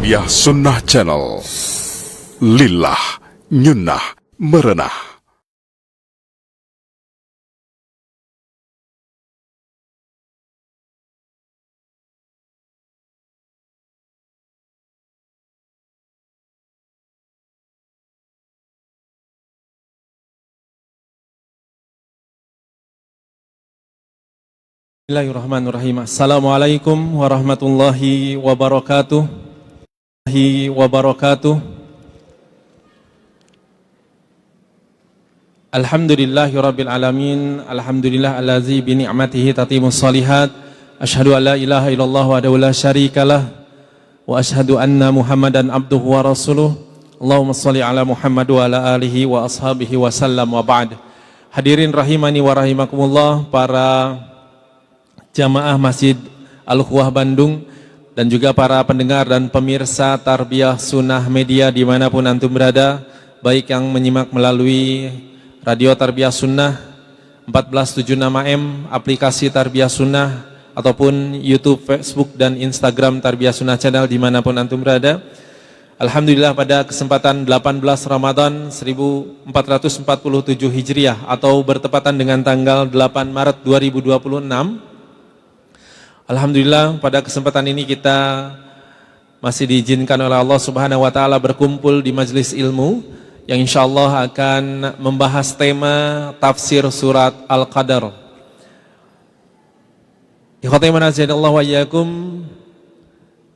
Tarbiyah Sunnah Channel. Lillah, nyunnah, merenah. Bismillahirrahmanirrahim. Assalamualaikum warahmatullahi wabarakatuh. Alhamdulillahirabbil alamin. Alhamdulillah allazi bi ni'matihi tatimmus shalihat. Asyhadu an la ilaha illallah wahdahu la syarikalah wa asyhadu anna Muhammadan abduhu wa rasuluh. Allahumma shalli ala Muhammad wa ala alihi wa ashabihi wa sallam wa ba'd. Hadirin rahimani wa rahimakumullah, para jamaah Masjid Al-Ukhuwah Bandung dan juga para pendengar dan pemirsa Tarbiyah Sunnah Media dimanapun antum berada, baik yang menyimak melalui Radio Tarbiyah Sunnah 1476 AM, aplikasi Tarbiyah Sunnah, ataupun YouTube, Facebook, dan Instagram Tarbiyah Sunnah Channel dimanapun antum berada. Alhamdulillah, pada kesempatan 18 Ramadan 1447 Hijriah atau bertepatan dengan tanggal 8 Maret 2026, alhamdulillah, pada kesempatan ini kita masih diizinkan oleh Allah Subhanahu wa taala berkumpul di majelis ilmu yang insyaallah akan membahas tema tafsir surat Al-Qadar. Ikhwati manazilillah wa iyyakum.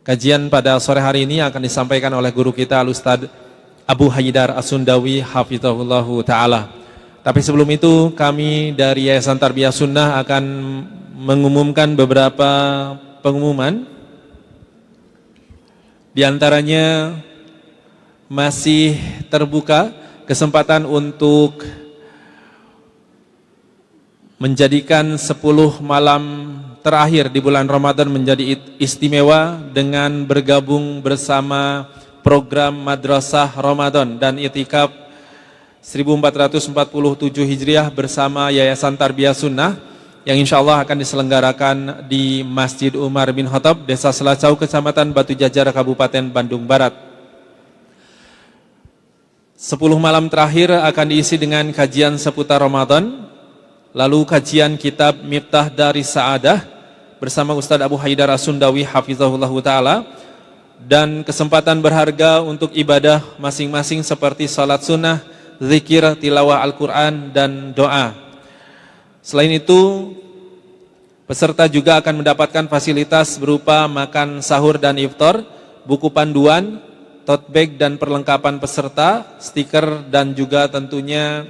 Kajian pada sore hari ini akan disampaikan oleh guru kita Al-Ustaz Abu Haidar As-Sundawi hafizahullahu taala. Tapi sebelum itu, kami dari Yayasan Tarbiyah Sunnah akan mengumumkan beberapa pengumuman. Di antaranya masih terbuka kesempatan untuk menjadikan 10 malam terakhir di bulan Ramadan menjadi istimewa dengan bergabung bersama program Madrasah Ramadan dan Itikaf 1447 Hijriah bersama Yayasan Tarbiyah Sunnah yang insya Allah akan diselenggarakan di Masjid Umar bin Khattab, Desa Selacau, Kecamatan Batu Jajar, Kabupaten Bandung Barat. 10 malam terakhir akan diisi dengan kajian seputar Ramadan, lalu kajian kitab Miftah Daris Sa'adah bersama Ustaz Abu Haidar As-Sundawi hafizahullah ta'ala, dan kesempatan berharga untuk ibadah masing-masing seperti salat sunnah, zikir, tilawah Al-Quran, dan doa. Selain itu, peserta juga akan mendapatkan fasilitas berupa makan sahur dan iftar, buku panduan, tote bag dan perlengkapan peserta, stiker, dan juga tentunya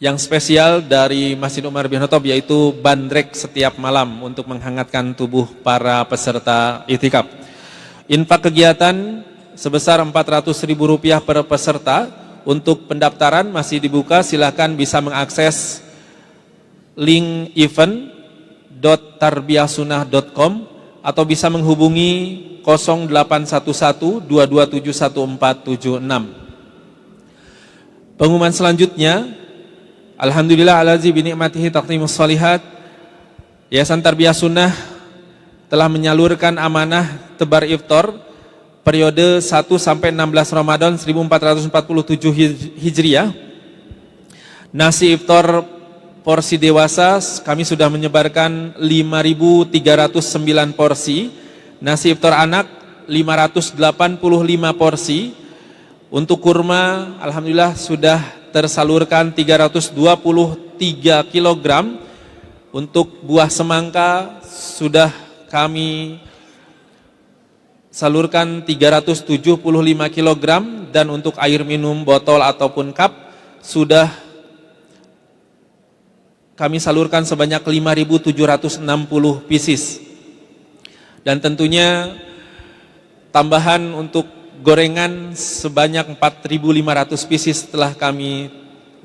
yang spesial dari Masjid Umar bin Khattab, yaitu bandrek setiap malam untuk menghangatkan tubuh para peserta itikaf. Infak kegiatan sebesar Rp400.000 per peserta. Untuk pendaftaran masih dibuka, silahkan bisa mengakses link event.tarbiyahsunnah.com atau bisa menghubungi 0811-2271476. Pengumuman selanjutnya, alhamdulillah allazi bi ni'matihi tatimmus shalihat. Yayasan Tarbiyah Sunnah telah menyalurkan amanah tebar iftar periode 1 sampai 16 Ramadan 1447 Hijriah. Nasi iftar porsi dewasa kami sudah menyebarkan 5.309 porsi. Nasi iftar anak 585 porsi. Untuk kurma alhamdulillah sudah tersalurkan 323 kg. Untuk buah semangka sudah kami salurkan 375 kg, dan untuk air minum botol ataupun cup sudah kami salurkan sebanyak 5.760 pieces. Dan tentunya tambahan untuk gorengan sebanyak 4.500 pieces telah kami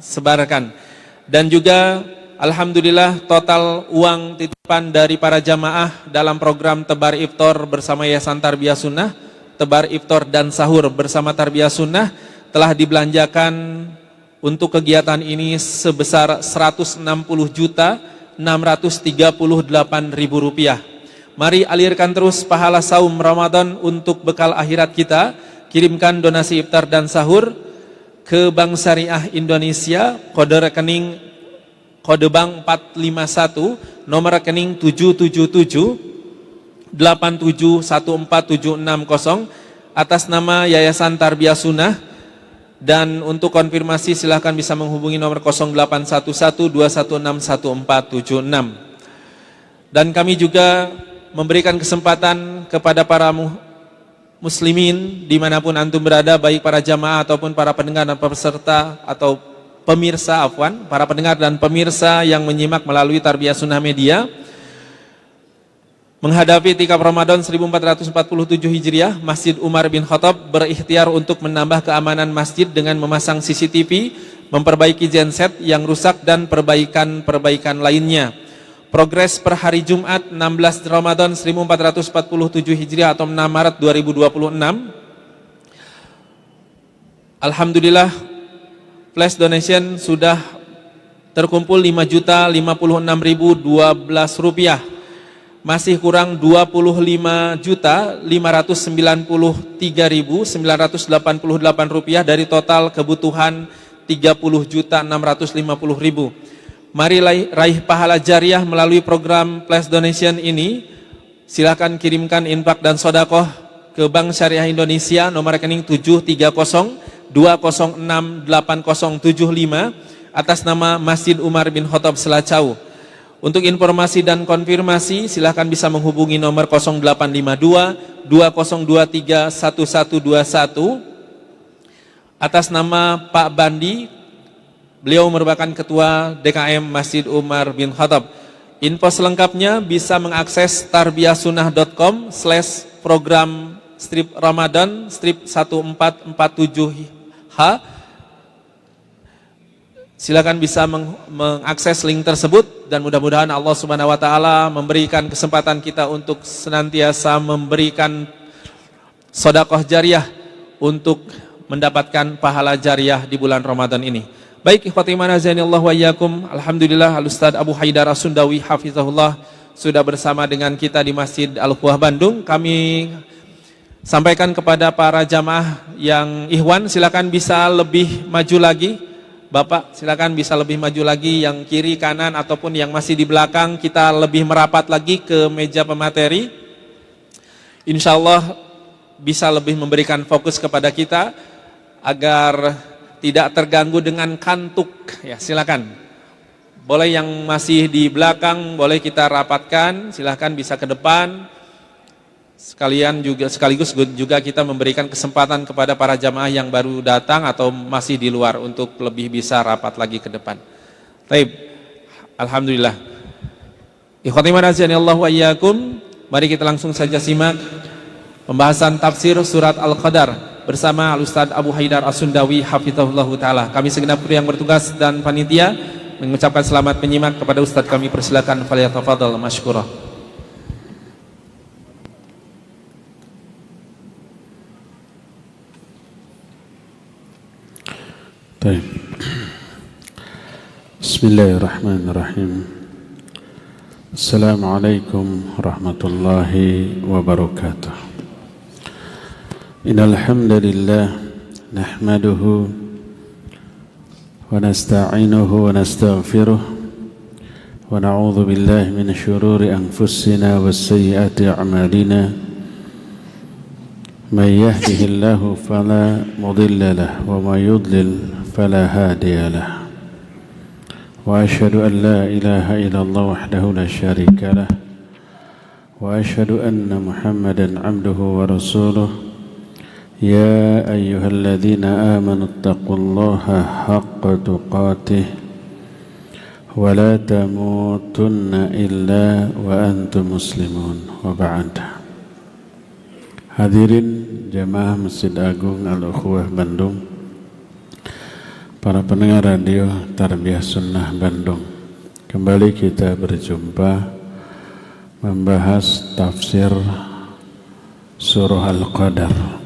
sebarkan. Dan juga alhamdulillah total uang titipan dari para jamaah dalam program Tebar Iftar bersama Yayasan Tarbiyah Sunnah, Tebar Iftar dan Sahur bersama Tarbiyah Sunnah telah dibelanjakan untuk kegiatan ini sebesar Rp160.638.000. Mari alirkan terus pahala saum Ramadan untuk bekal akhirat kita. Kirimkan donasi iftar dan sahur ke Bank Syariah Indonesia, kode rekening kode bank 451, nomor rekening 777-87147660 atas nama Yayasan Tarbiyah Sunnah. Dan untuk konfirmasi silahkan bisa menghubungi nomor 0811-216-1476. Dan kami juga memberikan kesempatan kepada para muslimin dimanapun antum berada, baik para jamaah ataupun para pendengar dan peserta atau pemirsa, para pendengar dan pemirsa yang menyimak melalui Tarbiyah Sunnah Media. Menghadapi tikap Ramadan 1447 Hijriah, Masjid Umar bin Khattab berikhtiar untuk menambah keamanan masjid dengan memasang CCTV, memperbaiki genset yang rusak dan perbaikan lainnya. Progres per hari Jumat 16 Ramadan 1447 Hijriah atau 6 Maret 2026. Alhamdulillah, flash donation sudah terkumpul 5.056.012 rupiah. Masih kurang 25.593.988 rupiah dari total kebutuhan 30.650.000. Mari raih pahala jariah melalui program flash donation ini. Silakan kirimkan infak dan sodakoh ke Bank Syariah Indonesia, nomor rekening 730-206-8075 atas nama Masjid Umar bin Khattab Selacau. Untuk informasi dan konfirmasi silakan bisa menghubungi nomor 0852-2023-1121 atas nama Pak Bandi. Beliau merupakan Ketua DKM Masjid Umar bin Khattab. Info selengkapnya bisa mengakses tarbiyahsunnah.com/program strip Ramadan strip 1447H. Silakan bisa mengakses link tersebut dan mudah-mudahan Allah Subhanahu wa taala memberikan kesempatan kita untuk senantiasa memberikan sedekah jariah untuk mendapatkan pahala jariah di bulan Ramadan ini. Baik, ikhwati iman azanillahu wa iyyakum. Alhamdulillah, Al-Ustaz Abu Haidar As-Sundawi hafizahullah sudah bersama dengan kita di Masjid Al-Quwah Bandung. Kami sampaikan kepada para jamaah yang ikhwan, silakan bisa lebih maju lagi. Bapak, silakan bisa lebih maju lagi, yang kiri, kanan ataupun yang masih di belakang, kita lebih merapat lagi ke meja pemateri. Insyaallah bisa lebih memberikan fokus kepada kita agar tidak terganggu dengan kantuk. Ya, silakan. Boleh yang masih di belakang, boleh kita rapatkan, silakan bisa ke depan. Sekaligus juga kita memberikan kesempatan kepada para jamaah yang baru datang atau masih di luar untuk lebih bisa rapat lagi ke depan. Baik. Alhamdulillah. Ikhwati wa iyyakum, mari kita langsung saja simak pembahasan tafsir surat Al-Qadar bersama Al-Ustaz Abu Haidar As-Sundawi hafizahullahu taala. Kami segenap kru yang bertugas dan panitia mengucapkan selamat menyimak kepada Ustaz kami. Persilakan, falyatafadhal masykurah. Baik. Bismillahirrahmanirrahim. Assalamualaikum warahmatullahi wabarakatuh. Innal hamdalillah nahmaduhu wa nasta'inuhu wa nastaghfiruh wa na'udzu billahi min shururi anfusina was sayyiati a'malina. May yahdihillahu fala mudilla lahu wa may yudlil fala hadiya lahu. Wa asyhadu an la ilaha illallah wahdahu la syarika lah wa asyhadu anna Muhammadan 'abduhu wa rasuluh. يا أيها الذين آمنوا اتقوا الله حق تقاته ولا تموتن إلا وأنتم مسلمون. وبعد. Hadirin jamaah Masjid Agung Al-Ukhuwah Bandung, para pendengar radio Tarbiyah Sunnah Bandung, kembali kita berjumpa membahas tafsir surah Al-Qadar.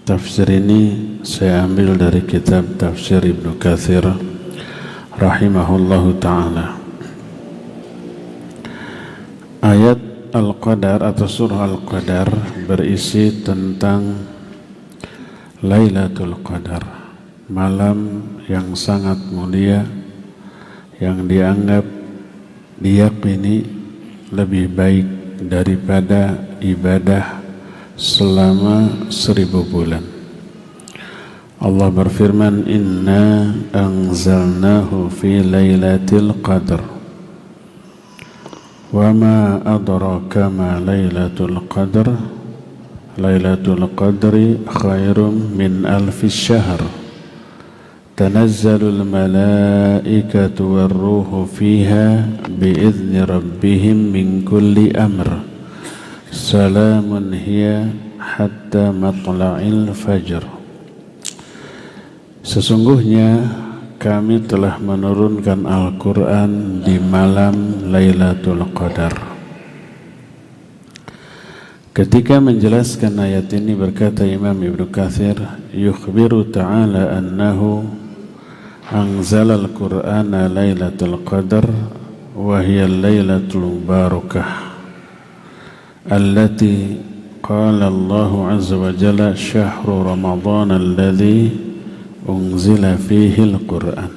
Tafsir ini saya ambil dari kitab Tafsir Ibnu Katsir rahimahullahu ta'ala. Ayat Al-Qadar atau surah Al-Qadar berisi tentang Lailatul Qadar, malam yang sangat mulia yang dianggap diyakini lebih baik daripada ibadah selama 1000 bulan. Allah berfirman, Inna anzalnahu fi lailatul qadr wa ma adraka ma lailatul qadr lailatul qadri khairum min alfi syahr tanazzalul malaikatu warruhu fiha biizni rabbihim min kulli amr salamun hiya hatta matla'il fajr. Sesungguhnya kami telah menurunkan Al-Quran di malam Lailatul Qadar. Ketika menjelaskan ayat ini berkata Imam Ibnu Katsir, yukhbiru ta'ala annahu anzala al-Qur'ana Lailatul Qadar wa hiya Lailatul Barakah allati qala Allahu azza wa jalla syahru Ramadan alladhi unzila fihi al-Qur'an.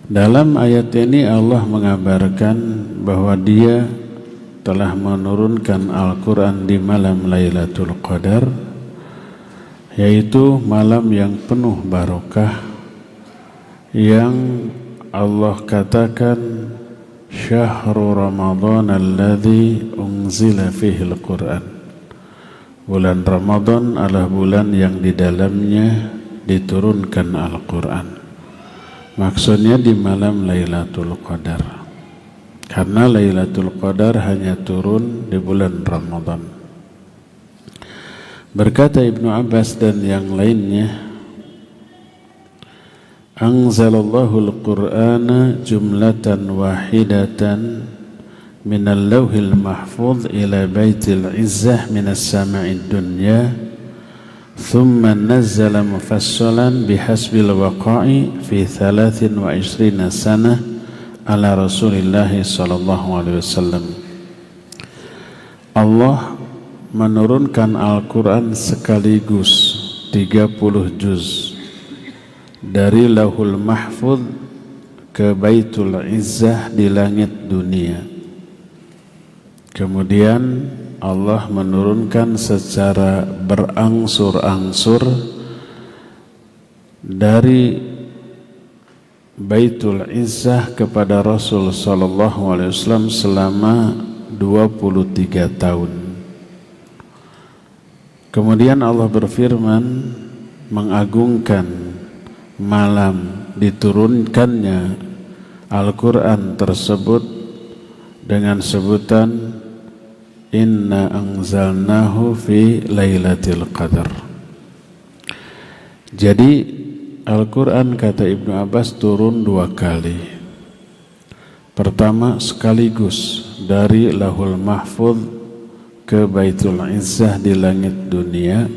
Dalam ayat ini Allah mengabarkan bahwa Dia telah menurunkan Al-Quran di malam Lailatul Qadar, yaitu malam yang penuh barokah, yang Allah katakan syahru Ramadan alladzi unzila fihi al-Qur'an. Bulan Ramadan adalah bulan yang di dalamnya diturunkan Al-Quran. Maksudnya di malam Lailatul Qadar, karena Lailatul Qadar hanya turun di bulan Ramadan. Berkata Ibnu Abbas dan yang lainnya, Anzalallahu al-Qur'ana jumlatan wahidatan min al-lawhil mahfuz ila baitil izzah min as-sama'id dunya thumma nazzala mufassalan bihasbil waqa'i fi 23 sanah ala Rasulillah sallallahu alaihi wasallam. Allah menurunkan Al-Quran sekaligus 30 juz dari Lauhul Mahfuz ke Baitul Izzah di langit dunia. Kemudian Allah menurunkan secara berangsur-angsur dari Baitul Izzah kepada Rasul sallallahu alaihi wasallam selama 23 tahun. Kemudian Allah berfirman mengagungkan malam diturunkannya Al-Quran tersebut dengan sebutan Inna anzalnahu fi lailatul qadar. Jadi Al-Quran kata Ibnu Abbas turun 2 kali. Pertama sekaligus dari Lauhul Mahfuz ke Baitul Izzah di langit dunia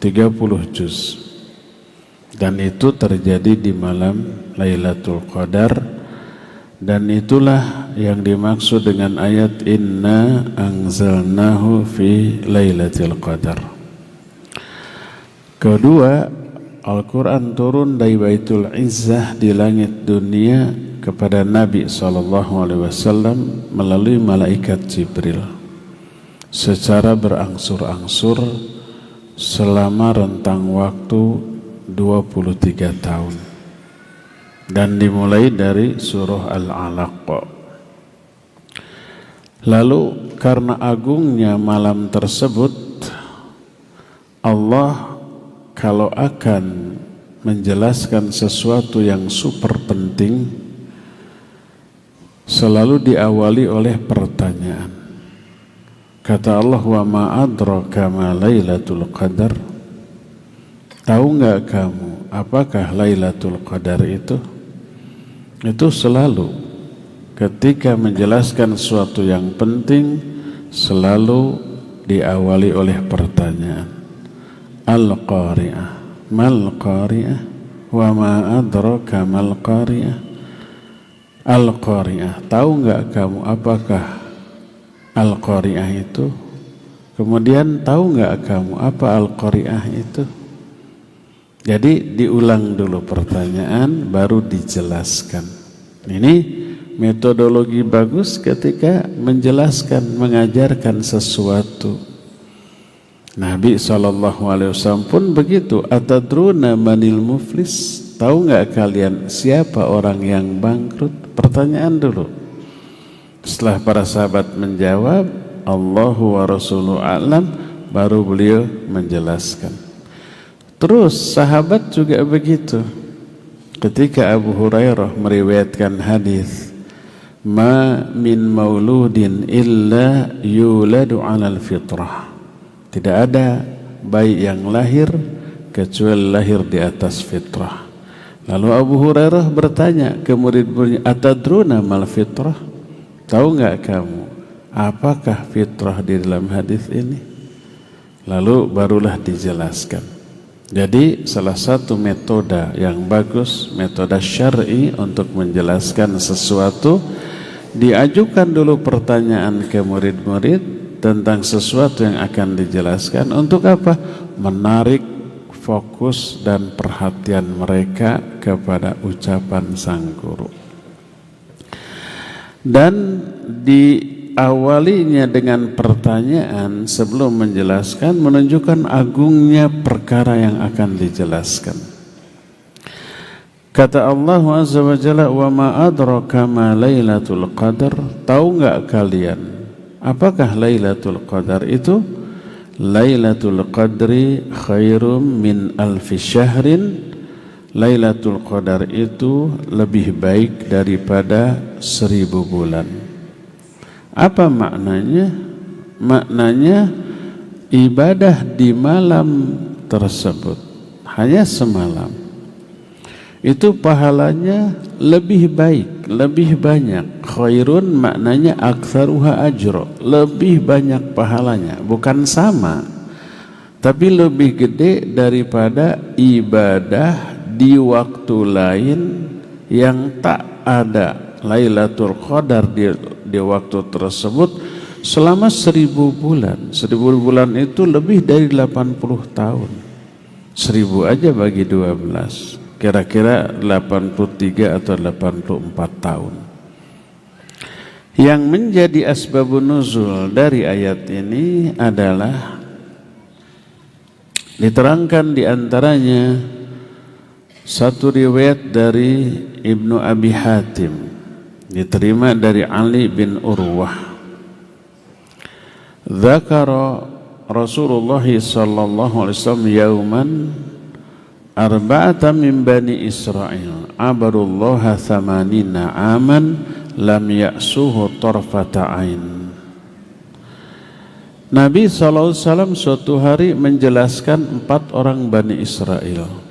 30 juz. Dan itu terjadi di malam Lailatul Qadar. Dan itulah yang dimaksud dengan ayat Inna anzalnahu fi lailatul qadar. Kedua, Al-Quran turun dari Baitul Izzah di langit dunia kepada Nabi SAW melalui malaikat Jibril secara berangsur-angsur selama rentang waktu 23 tahun. Dan dimulai dari surah Al-Alaq. Lalu karena agungnya malam tersebut, Allah kalau akan menjelaskan sesuatu yang super penting selalu diawali oleh pertanyaan. Kata Allah, wa ma adraka ma lailatul qadar. Tahu enggak kamu apakah Lailatul Qadar itu? Itu selalu ketika menjelaskan sesuatu yang penting selalu diawali oleh pertanyaan. Al-Qari'ah, mal Qari'ah, wa ma adraka mal Qari'ah. Al-Qari'ah, tahu enggak kamu apakah Al-Qari'ah itu? Kemudian tahu nggak kamu apa Al-Qari'ah itu? Jadi diulang dulu pertanyaan baru dijelaskan. Ini metodologi bagus ketika menjelaskan, mengajarkan sesuatu. Nabi SAW pun begitu. Atadruna manil muflis? Tahu nggak kalian siapa orang yang bangkrut? Pertanyaan dulu. Setelah para sahabat menjawab, Allahu wa rasuluhu a'lam, baru beliau menjelaskan. Terus sahabat juga begitu. Ketika Abu Hurairah meriwayatkan hadis, ma min mauludin illa yuladu 'alal fitrah. Tidak ada bayi yang lahir kecuali lahir di atas fitrah. Lalu Abu Hurairah bertanya ke murid-muridnya, atadruna mal fitrah? Tahu nggak kamu apakah fitrah di dalam hadis ini? Lalu barulah dijelaskan. Jadi salah satu metode yang bagus, metode syar'i untuk menjelaskan sesuatu, diajukan dulu pertanyaan ke murid-murid tentang sesuatu yang akan dijelaskan. Untuk apa? Menarik fokus dan perhatian mereka kepada ucapan sang guru. Dan diawalinya dengan pertanyaan sebelum menjelaskan, menunjukkan agungnya perkara yang akan dijelaskan. Kata Allah Azza wa Jalla, wa ma adraka ma Lailatul Qadar? Tahu nggak kalian apakah Lailatul Qadar itu? Lailatul Qadri khairum min alfi syahrin. Lailatul Qadar itu lebih baik daripada 1000 bulan. Apa maknanya? Maknanya ibadah di malam tersebut hanya semalam itu pahalanya lebih baik, lebih banyak. Khairun maknanya aktsaruha ajra, lebih banyak pahalanya, bukan sama, tapi lebih gede daripada ibadah di waktu lain yang tak ada Lailatul Qadar di waktu tersebut selama 1000 bulan. 1000 bulan itu lebih dari 80 tahun. 1000 aja bagi 12, kira-kira 83 atau 84 tahun. Yang menjadi asbabun nuzul dari ayat ini adalah diterangkan diantaranya satu riwayat dari Ibnu Abi Hatim, diterima dari Ali bin Urwah. Dzakara Rasulullah sallallahu alaihi wasallam yauman arba'atan min bani Israil abadullaha thamanina aman lam ya'suhu tarfata ain. Nabi sallallahu alaihi wasallam suatu hari menjelaskan 4 orang Bani Israel.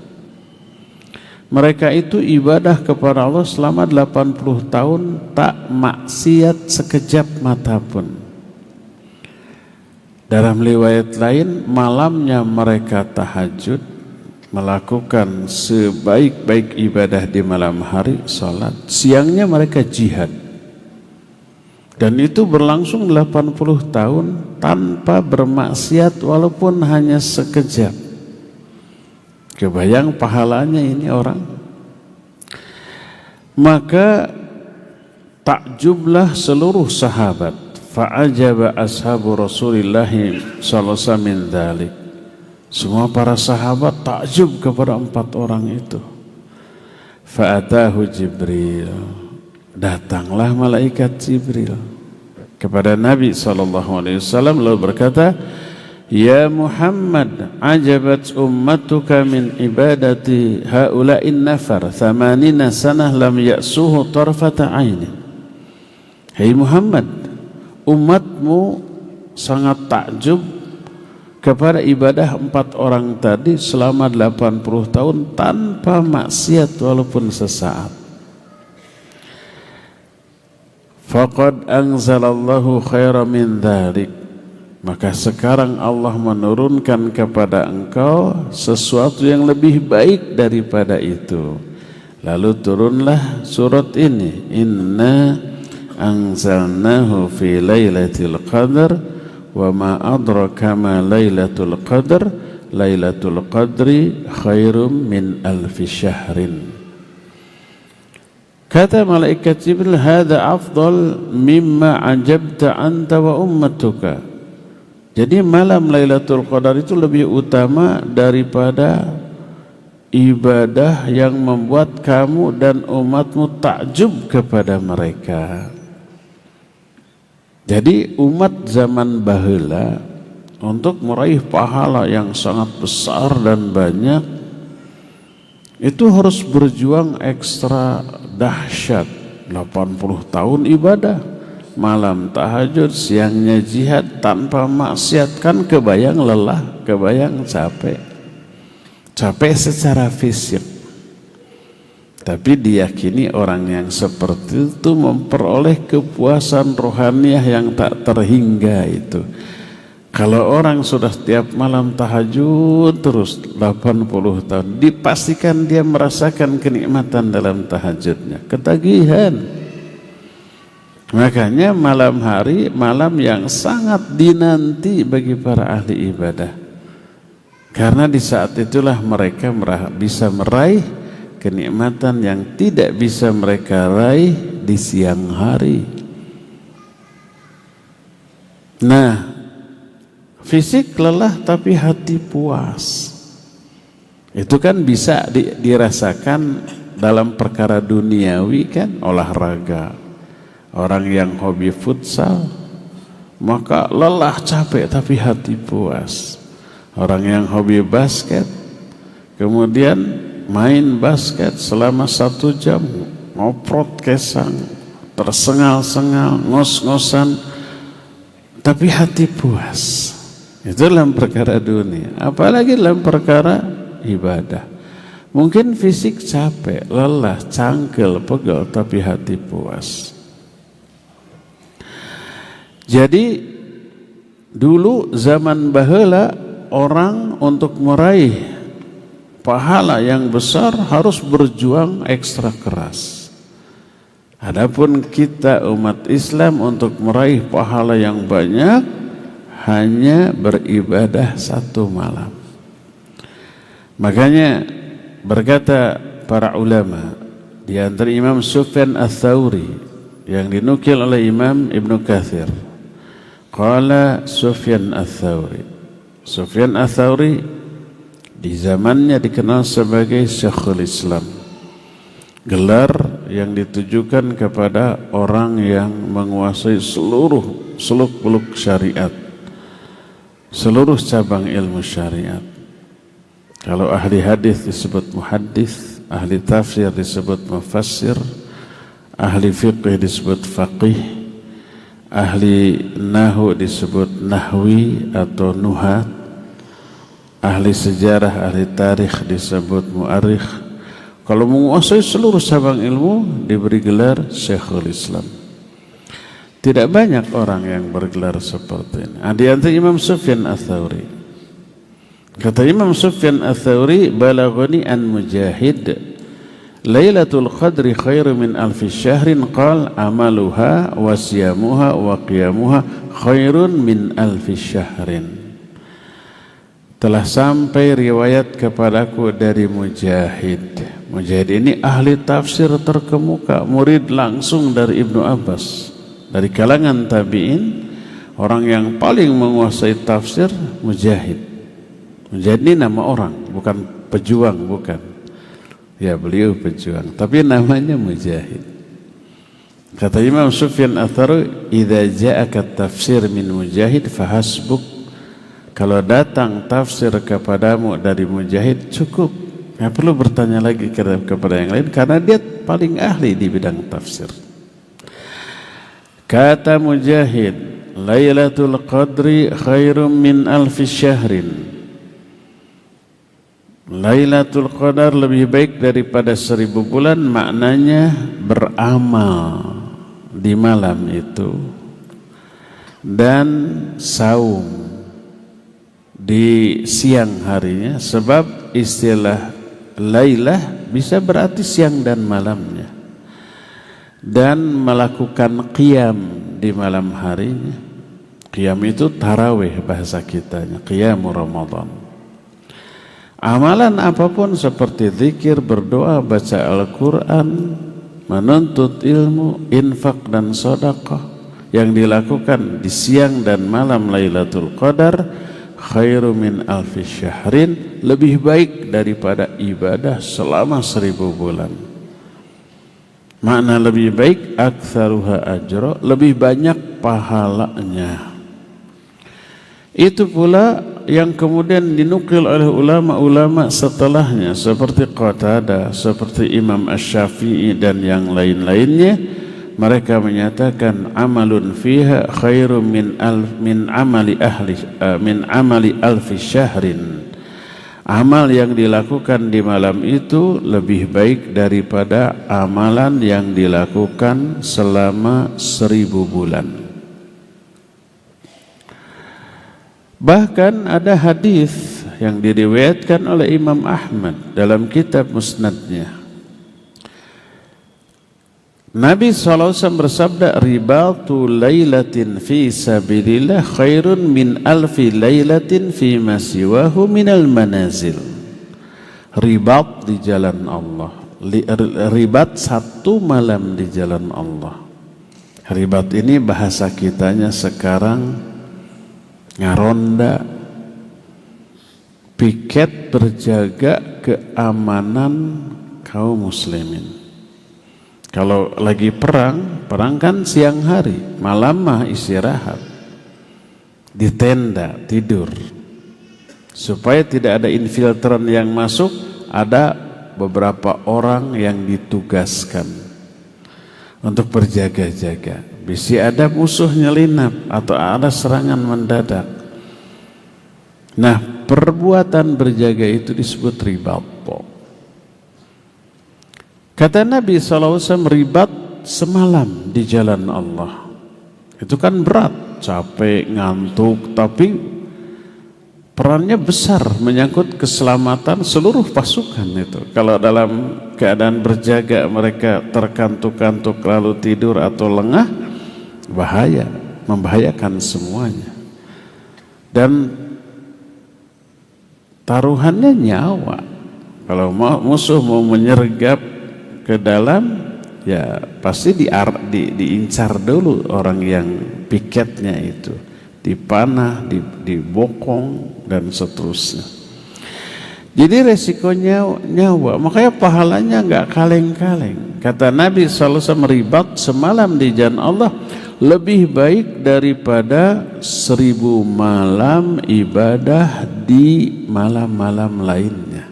Mereka itu ibadah kepada Allah selama 80 tahun, tak maksiat sekejap mata pun. Dalam riwayat lain, malamnya mereka tahajud, melakukan sebaik-baik ibadah di malam hari, salat. Siangnya mereka jihad. Dan itu berlangsung 80 tahun tanpa bermaksiat walaupun hanya sekejap. Kebayang pahalanya ini orang. Maka takjublah seluruh sahabat. Fa'ajaba ashabu Rasulillah sallallahu alaihi wasallam min dzalik. Semua para sahabat takjub kepada 4 orang itu. Fa'atahu Jibril. Datanglah malaikat Jibril kepada Nabi sallallahu alaihi wasallam lalu berkata, ya Muhammad, ajabat ummatuka min ibadati haula'in nafar 80 sanah lam ya'suhu tarfata aini. Hai Muhammad, umatmu sangat takjub kepada ibadah 4 orang tadi selama 80 tahun tanpa maksiat walaupun sesaat. Faqad anzalallahu khairan min dzalik. Maka sekarang Allah menurunkan kepada engkau sesuatu yang lebih baik daripada itu. Lalu turunlah surat ini, inna anzalnahu fi lailatul qadar wa ma adraka ma lailatul qadar lailatul qadri khairum min alfi syahrin. Kata malaikat Jibril, hadza afdal mimma ajabta anta wa ummatuka. Jadi malam Lailatul Qadar itu lebih utama daripada ibadah yang membuat kamu dan umatmu takjub kepada mereka. Jadi umat zaman baheula untuk meraih pahala yang sangat besar dan banyak itu harus berjuang ekstra dahsyat. 80 tahun ibadah, malam tahajud, siangnya jihad tanpa maksiat, kan kebayang lelah, kebayang capek secara fisik. Tapi diyakini orang yang seperti itu memperoleh kepuasan rohaniah yang tak terhingga itu. Kalau orang sudah setiap malam tahajud terus 80 tahun, dipastikan dia merasakan kenikmatan dalam tahajudnya, ketagihan. Makanya malam hari, malam yang sangat dinanti bagi para ahli ibadah. Karena di saat itulah mereka bisa meraih kenikmatan yang tidak bisa mereka raih di siang hari. Nah, fisik lelah tapi hati puas. Itu kan bisa dirasakan dalam perkara duniawi kan, olahraga. Orang yang hobi futsal maka lelah capek tapi hati puas. Orang yang hobi basket kemudian main basket selama 1 jam, ngoprot kesang, tersengal-sengal, ngos-ngosan, tapi hati puas. Itu dalam perkara dunia, apalagi dalam perkara ibadah. Mungkin fisik capek, lelah, cangkel, pegel, tapi hati puas. Jadi dulu zaman baheula orang untuk meraih pahala yang besar harus berjuang ekstra keras. Adapun kita umat Islam untuk meraih pahala yang banyak hanya beribadah 1 malam. Makanya berkata para ulama, di antara Imam Sufyan Ats-Tsauri yang dinukil oleh Imam Ibnu Katsir, qala Sufyan Ats-Tsauri. Sufyan Ats-Tsauri di zamannya dikenal sebagai Syekhul Islam, gelar yang ditujukan kepada orang yang menguasai seluruh seluk-beluk syariat, seluruh cabang ilmu syariat. Kalau ahli hadis disebut muhaddis, ahli tafsir disebut mufassir, ahli fiqh disebut faqih, ahli nahwu disebut nahwi atau nuhat, ahli sejarah, ahli tarikh disebut mu'arikh. Kalau menguasai seluruh cabang ilmu diberi gelar Syekhul Islam. Tidak banyak orang yang bergelar seperti ini. Di antara Imam Sufyan Ats-Tsauri. Kata Imam Sufyan Ats-Tsauri, balaghani an Mujahid, Lailatul Qadri khairu min alfi syahrin, qal amaluha wa siyamuha wa qiyamuha khairun min alfi syahrin. Telah sampai riwayat kepadaku dari Mujahid. Mujahid ini ahli tafsir terkemuka, murid langsung dari Ibnu Abbas. Dari kalangan tabi'in, orang yang paling menguasai tafsir Mujahid. Mujahid ini nama orang, bukan pejuang, bukan. Ya, beliau pejuang, tapi namanya Mujahid. Kata Imam Sufyan Ats-Tsauri, idza ja'aka tafsir min Mujahid fahasbuk. Kalau datang tafsir kepadamu dari Mujahid, cukup. Nggak perlu bertanya lagi kepada yang lain, karena dia paling ahli di bidang tafsir. Kata Mujahid, Lailatul Qadri khairum min alfi syahrin. Lailatul Qadar lebih baik daripada 1000 bulan, maknanya beramal di malam itu dan saum di siang harinya, sebab istilah lailah bisa berarti siang dan malamnya. dan melakukan qiyam di malam harinya. Qiyam itu tarawih bahasa kitanya, qiyamul Ramadan. Amalan apapun seperti zikir, berdoa, baca Al-Quran, menuntut ilmu, infak dan sedekah yang dilakukan di siang dan malam Lailatul Qadar khairu min alfi syahrin, lebih baik daripada ibadah selama 1000 bulan. Makna lebih baik, aktsaruha ajra, lebih banyak pahalanya. Itu pula yang kemudian dinukil oleh ulama-ulama setelahnya seperti Qatadah, seperti Imam Asy-Syafi'i dan yang lain-lainnya. Mereka menyatakan amalun fiha khairum min amali alfi syahrin. Amal yang dilakukan di malam itu lebih baik daripada amalan yang dilakukan selama 1000 bulan. Bahkan ada hadis yang diriwayatkan oleh Imam Ahmad dalam kitab Musnadnya. Nabi SAW bersabda, ribatu lailatin fi sabilillah khairun min alfi lailatin fi masiwahu minal manazil. Ribat di jalan Allah, ribat satu malam di jalan Allah. Ribat ini bahasa kitanya sekarang ngaronda, piket berjaga keamanan kaum muslimin. Kalau lagi perang kan siang hari, malam mah istirahat di tenda tidur, supaya tidak ada infiltran yang masuk. Ada beberapa orang yang ditugaskan untuk berjaga-jaga. Bisa ada musuh nyelinap atau ada serangan mendadak. Nah, perbuatan berjaga itu disebut ribat. Kata Nabi SAW, ribat semalam di jalan Allah. Itu kan berat, capek, ngantuk, tapi perannya besar menyangkut keselamatan seluruh pasukan itu. Kalau dalam keadaan berjaga mereka terkantuk-kantuk lalu tidur atau lengah, bahaya, membahayakan semuanya. Dan taruhannya nyawa. Kalau musuh mau menyergap ke dalam, ya pasti diincar dulu orang yang piketnya itu, dipanah, dibokong dan seterusnya. Jadi resikonya nyawa, makanya pahalanya nggak kaleng-kaleng. Kata Nabi SAW, ribat semalam di jalan Allah lebih baik daripada 1000 malam ibadah di malam-malam lainnya.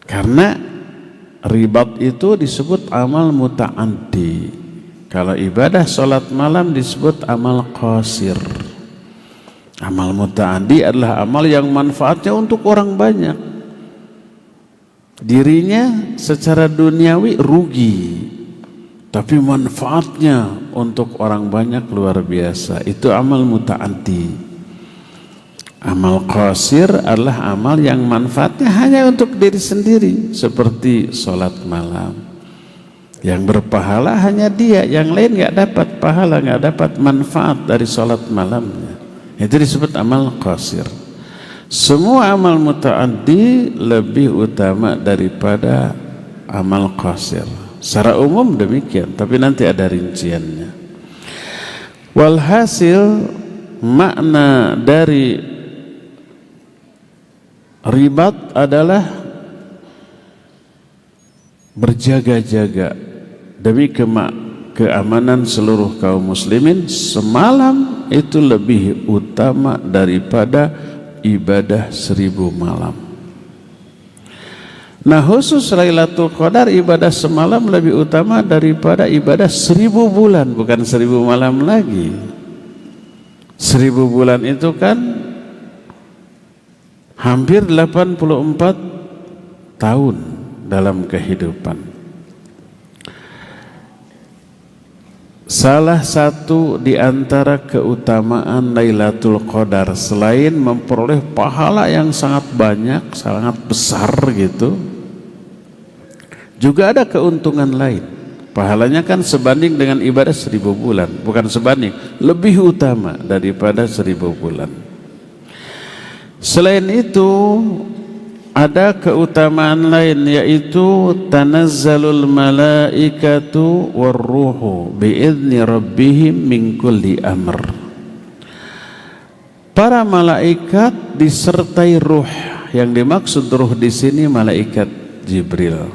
Karena ribat itu disebut amal muta'addi. Kalau ibadah sholat malam disebut amal qasir. Amal muta'addi adalah amal yang manfaatnya untuk orang banyak. Dirinya secara duniawi rugi, tapi manfaatnya untuk orang banyak luar biasa. Itu amal muta'addi. Amal qasir adalah amal yang manfaatnya hanya untuk diri sendiri, seperti sholat malam. Yang berpahala hanya dia, yang lain nggak dapat pahala, nggak dapat manfaat dari sholat malamnya. Itu disebut amal qasir. Semua amal muta'addi lebih utama daripada amal qasir. Secara umum demikian, tapi nanti ada rinciannya. Walhasil, makna dari ribat adalah berjaga-jaga demi keamanan seluruh kaum muslimin. Semalam itu lebih utama daripada ibadah 1000 malam. Nah, khusus Lailatul Qadar, ibadah semalam lebih utama daripada ibadah 1000 bulan, bukan 1000 malam lagi. 1000 bulan itu kan hampir 84 tahun dalam kehidupan. Salah satu di antara keutamaan Lailatul Qadar, selain memperoleh pahala yang sangat banyak, sangat besar gitu, juga ada keuntungan lain. Pahalanya kan sebanding dengan ibadah 1000 bulan. Bukan sebanding, lebih utama daripada 1000 bulan. Selain itu ada keutamaan lain, yaitu tanazzalul malaikatu warruhu biizni rabbihim min kulli amr. Para malaikat disertai ruh. Yang dimaksud ruh di sini malaikat Jibril.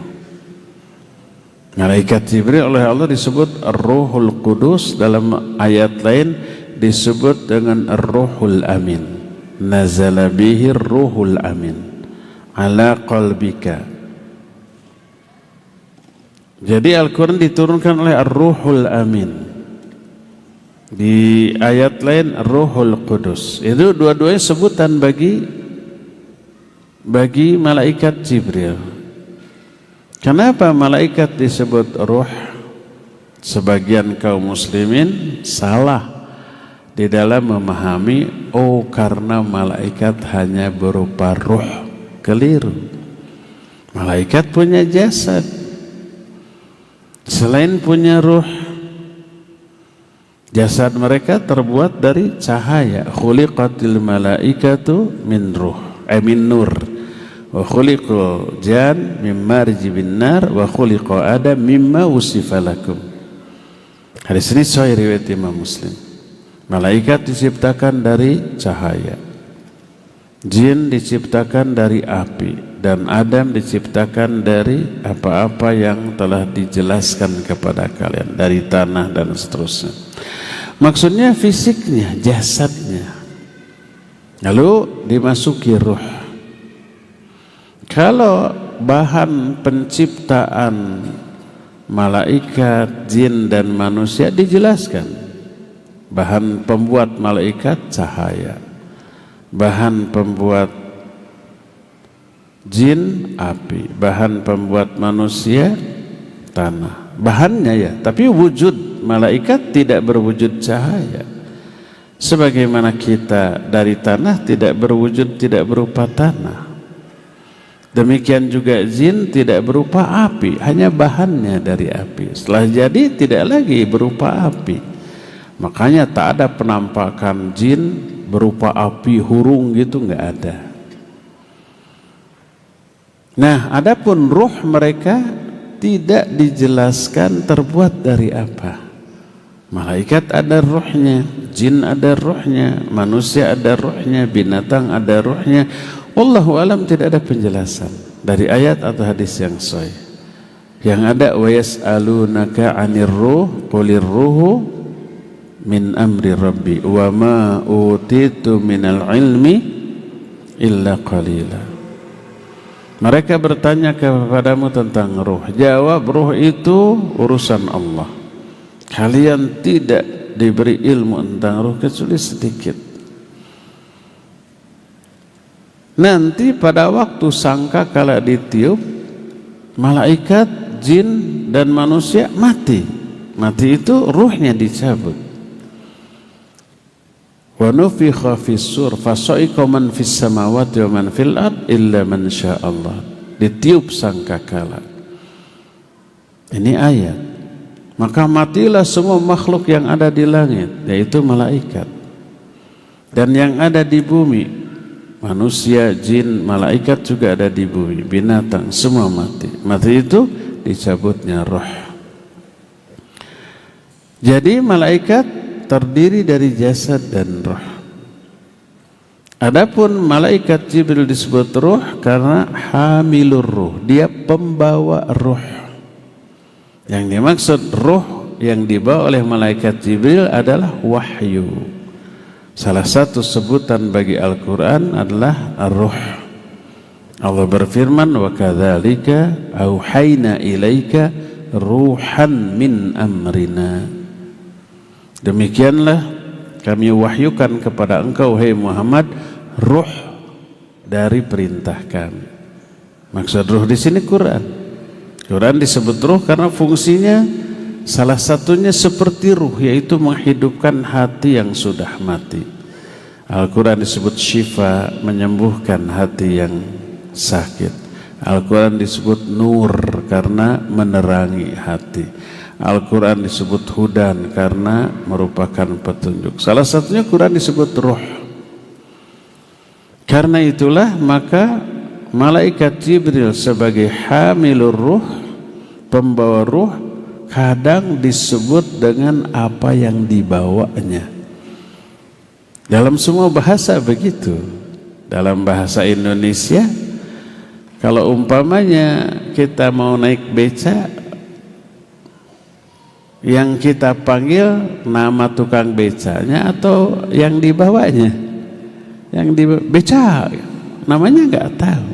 Malaikat Jibril oleh Allah disebut Ar-Ruhul Qudus, dalam ayat lain disebut dengan Ar-Ruhul Amin. Nazala bihi Ar-Ruhul Amin ala qalbika. Jadi Al-Quran diturunkan oleh Ar-Ruhul Amin. Di ayat lain Ar-Ruhul Qudus. Itu dua-duanya sebutan bagi malaikat Jibril. Kenapa malaikat disebut ruh? Sebagian kaum muslimin salah di dalam memahami, karena malaikat hanya berupa ruh. Keliru. Malaikat punya jasad. Selain punya ruh, jasad mereka terbuat dari cahaya. Khuliqatil malaikatu min nur. Wa khuliqal jan mimma rijibin nar wa khuliqa adam mimma usifa lakum. Hadis ini sahih riwayat Imam Muslim. Malaikat diciptakan dari cahaya, jin diciptakan dari api, dan Adam diciptakan dari apa-apa yang telah dijelaskan kepada kalian, dari tanah dan seterusnya. Maksudnya fisiknya, jasadnya. Lalu dimasuki ruh. Kalau bahan penciptaan malaikat, jin dan manusia dijelaskan. Bahan pembuat malaikat cahaya, bahan pembuat jin api, bahan pembuat manusia tanah. Bahannya ya, tapi wujud malaikat tidak berwujud cahaya. Sebagaimana kita dari tanah tidak berwujud, tidak berupa tanah. Demikian juga jin tidak berupa api, hanya bahannya dari api. Setelah jadi tidak lagi berupa api. Makanya tak ada penampakan jin berupa api hurung gitu, nggak ada. Nah, adapun ruh mereka tidak dijelaskan terbuat dari apa. Malaikat ada ruhnya, jin ada ruhnya, manusia ada ruhnya, binatang ada ruhnya. Wallahu alam, tidak ada penjelasan dari ayat atau hadis yang sahih. Yang ada wa yas'alunaka 'anir ruh qulir ruhu min amri rabbi wa ma utitu minal ilmi illa qalila. Mereka bertanya kepadamu tentang ruh. Jawab, ruh itu urusan Allah. Kalian tidak diberi ilmu tentang ruh kecuali sedikit. Nanti pada waktu sangkakala ditiup, malaikat, jin dan manusia mati. Mati itu ruhnya dicabut. Wa nufikha fis-sur fasa'iqa man fis samawati wa man fil ard illa man sya'allah. Ditiup sangkakala. Ini ayat. Maka matilah semua makhluk yang ada di langit, yaitu malaikat. Dan yang ada di bumi, manusia, jin, malaikat juga ada di bumi, binatang, semua mati. Mati itu dicabutnya roh. Jadi malaikat terdiri dari jasad dan roh. Adapun malaikat Jibril disebut roh karena hamilur ruh, dia pembawa roh. Yang dimaksud roh yang dibawa oleh malaikat Jibril adalah wahyu. Salah satu sebutan bagi Al-Quran adalah ar-ruh. Allah berfirman, wa kadzalika auhayna ilaika ruhan min amrina. Demikianlah kami wahyukan kepada engkau, hai Muhammad, ruh dari perintah kami. Maksud ruh di sini Quran. Quran disebut ruh karena fungsinya salah satunya seperti ruh, yaitu menghidupkan hati yang sudah mati. Al-Quran disebut syifa, menyembuhkan hati yang sakit. Al-Quran disebut nur karena menerangi hati. Al-Quran disebut hudan karena merupakan petunjuk. Salah satunya Quran disebut ruh. Karena itulah maka malaikat Jibril sebagai hamilur ruh, pembawa ruh, kadang disebut dengan apa yang dibawanya. Dalam semua bahasa begitu. Dalam bahasa Indonesia, kalau umpamanya kita mau naik beca, yang kita panggil nama tukang becanya atau yang dibawanya? Yang beca, namanya nggak tahu.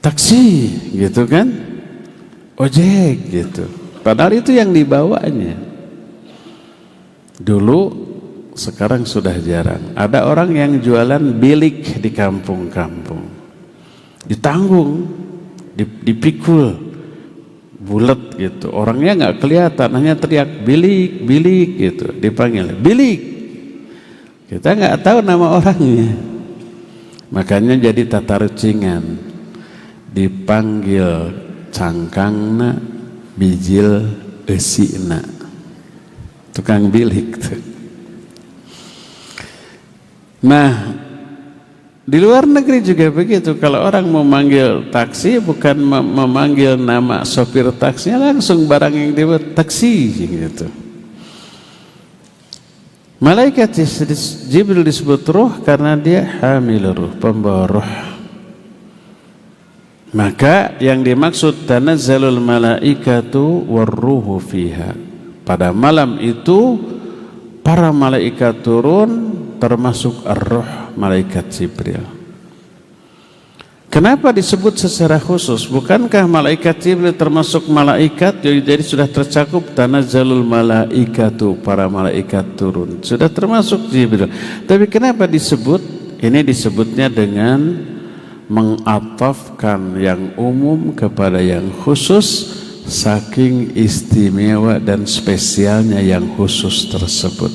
Taksi, gitu kan? Ojek, gitu. Padahal itu yang dibawanya. Dulu, sekarang sudah jarang. Ada orang yang jualan bilik di kampung-kampung. Ditanggung, dipikul, bulat gitu. Orangnya nggak kelihatan, hanya teriak bilik, bilik gitu. Dipanggil bilik. Kita nggak tahu nama orangnya. Makanya jadi tatarucingan. Dipanggil cangkangna, bijil esina. Tukang bilik tuh. Nah, di luar negeri juga begitu. Kalau orang memanggil taksi bukan memanggil nama sopir taksinya, langsung barang yang dibuat taksi gitu. Malaikat Jibril disebut ruh karena dia hamil ruh, pembawa ruh. Maka yang dimaksud tanazzalul malaikatu warruhu fiha. Pada malam itu para malaikat turun, termasuk ar-ruh, malaikat Jibril. Kenapa disebut secara khusus? Bukankah malaikat Jibril termasuk malaikat? Jadi sudah tercakup tanazzalul malaikatu, para malaikat turun. Sudah termasuk Jibril. Tapi kenapa disebut? Ini disebutnya dengan mengatafkan yang umum kepada yang khusus, saking istimewa dan spesialnya yang khusus tersebut.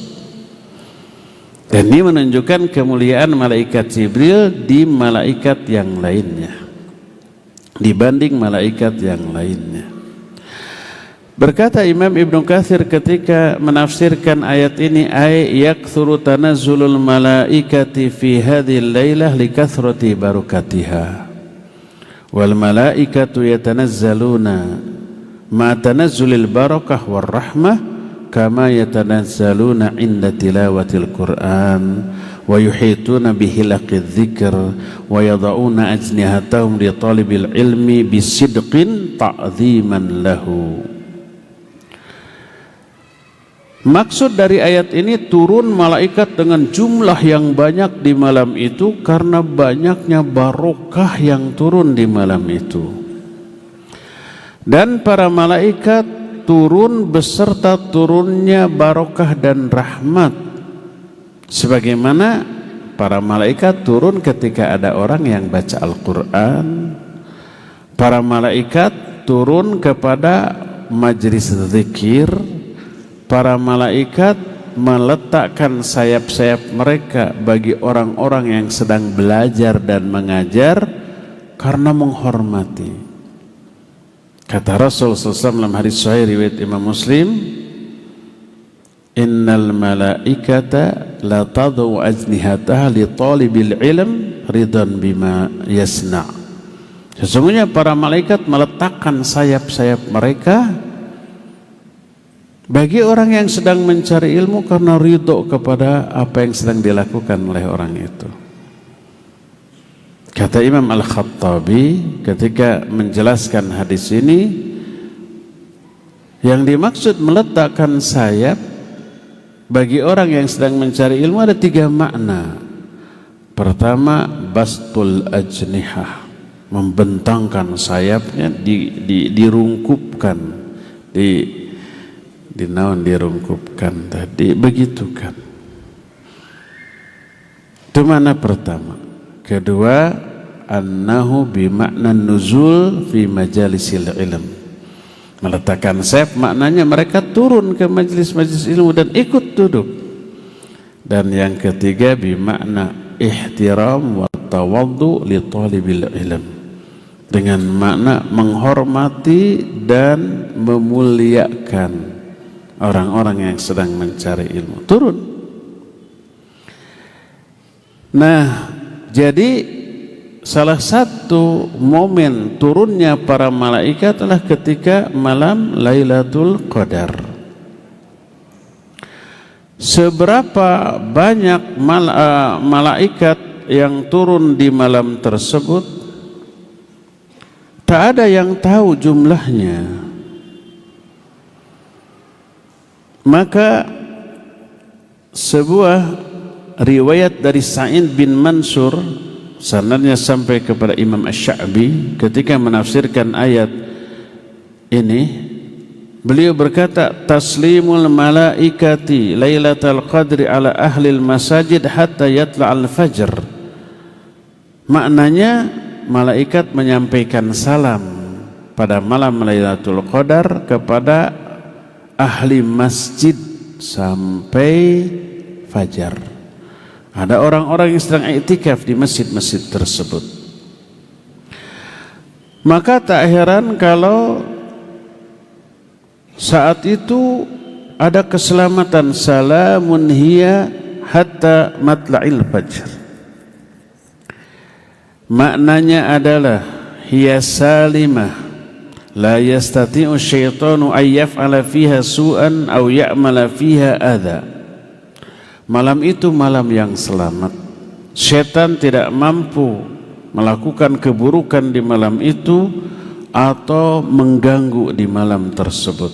Dan ini menunjukkan kemuliaan malaikat Jibril di malaikat yang lainnya, dibanding malaikat yang lainnya. Berkata Imam Ibnu Katsir ketika menafsirkan ayat ini, ay yakthuru tanazzulul malaikati fi hadhil lailah likathrati barakatiha. Wal malaikatu yatanazzaluna ma tanazzulil barakah war rahmah kama yatanazzaluna inda tilawatil Qur'an wa yuhituna bihilaqidz dzikr wa yad'una ajnihatahum li talibil ilmi bisidqin ta'dhiman lahu. Maksud dari ayat ini, turun malaikat dengan jumlah yang banyak di malam itu karena banyaknya barokah yang turun di malam itu. Dan para malaikat turun beserta turunnya barokah dan rahmat. Sebagaimana para malaikat turun ketika ada orang yang baca Al-Quran. Para malaikat turun kepada majlis zikir. Para malaikat meletakkan sayap-sayap mereka bagi orang-orang yang sedang belajar dan mengajar karena menghormati. Kata Rasul SAW dalam hadis sahih riwayat Imam Muslim, innal malaikata la tadau ajnihataha li talibil ilm ridan bima yasna'. Sesungguhnya para malaikat meletakkan sayap-sayap mereka bagi orang yang sedang mencari ilmu karena ridho kepada apa yang sedang dilakukan oleh orang itu. Kata Imam Al-Khattabi ketika menjelaskan hadis ini, yang dimaksud meletakkan sayap bagi orang yang sedang mencari ilmu ada 3 makna. Pertama, bastul ajnihah, membentangkan sayapnya, dirungkupkan, dirungkupkan tadi, begitu kan. Itu mana pertama. Kedua, annahu bimakna nuzul fi majalisil ilm. Meletakkan sayap maknanya mereka turun ke majlis-majlis ilmu dan ikut duduk. Dan yang ketiga, bimakna ihtiram wa tawaddu li talibil ilm. dengan makna menghormati dan memuliakan orang-orang yang sedang mencari ilmu. Turun. Nah, jadi salah satu momen turunnya para malaikat adalah ketika malam Lailatul Qadar. Seberapa banyak malaikat yang turun di malam tersebut, tak ada yang tahu jumlahnya. Maka sebuah riwayat dari Sa'id bin Mansur, sanadnya sampai kepada Imam Asy-Sya'bi, ketika menafsirkan ayat ini, beliau berkata, taslimul malaikati lailatul qadri ala ahlil masajid hatta yatla'al fajr. Maknanya malaikat menyampaikan salam pada malam Lailatul Qadar kepada ahli masjid sampai fajar. Ada orang-orang yang sedang iktikaf di masjid-masjid tersebut. Maka tak heran kalau saat itu ada keselamatan, salamun hiya hatta matla'il fajr. Maknanya adalah hiya salimah la yastati'u syaitanu ay yaf'ala fiha su'an aw ya'mala fiha adha. Malam itu malam yang selamat. Setan tidak mampu melakukan keburukan di malam itu atau mengganggu di malam tersebut.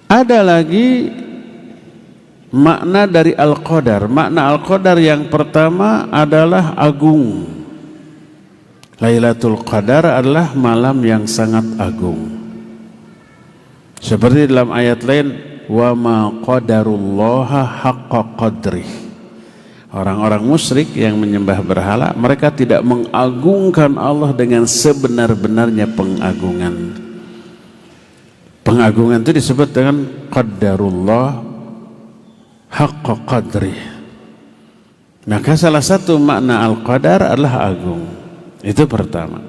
Ada lagi makna dari Al-Qadar. Makna Al-Qadar yang pertama adalah agung. Lailatul Qadar adalah malam yang sangat agung. Seperti dalam ayat lain, wa ma qadarullaha haqqa qadrih. Orang-orang musyrik yang menyembah berhala, mereka tidak mengagungkan Allah dengan sebenar-benarnya pengagungan. Pengagungan itu disebut dengan qadarullah haqqa qadrih. Maka salah satu makna Al-Qadar adalah agung. Itu pertama.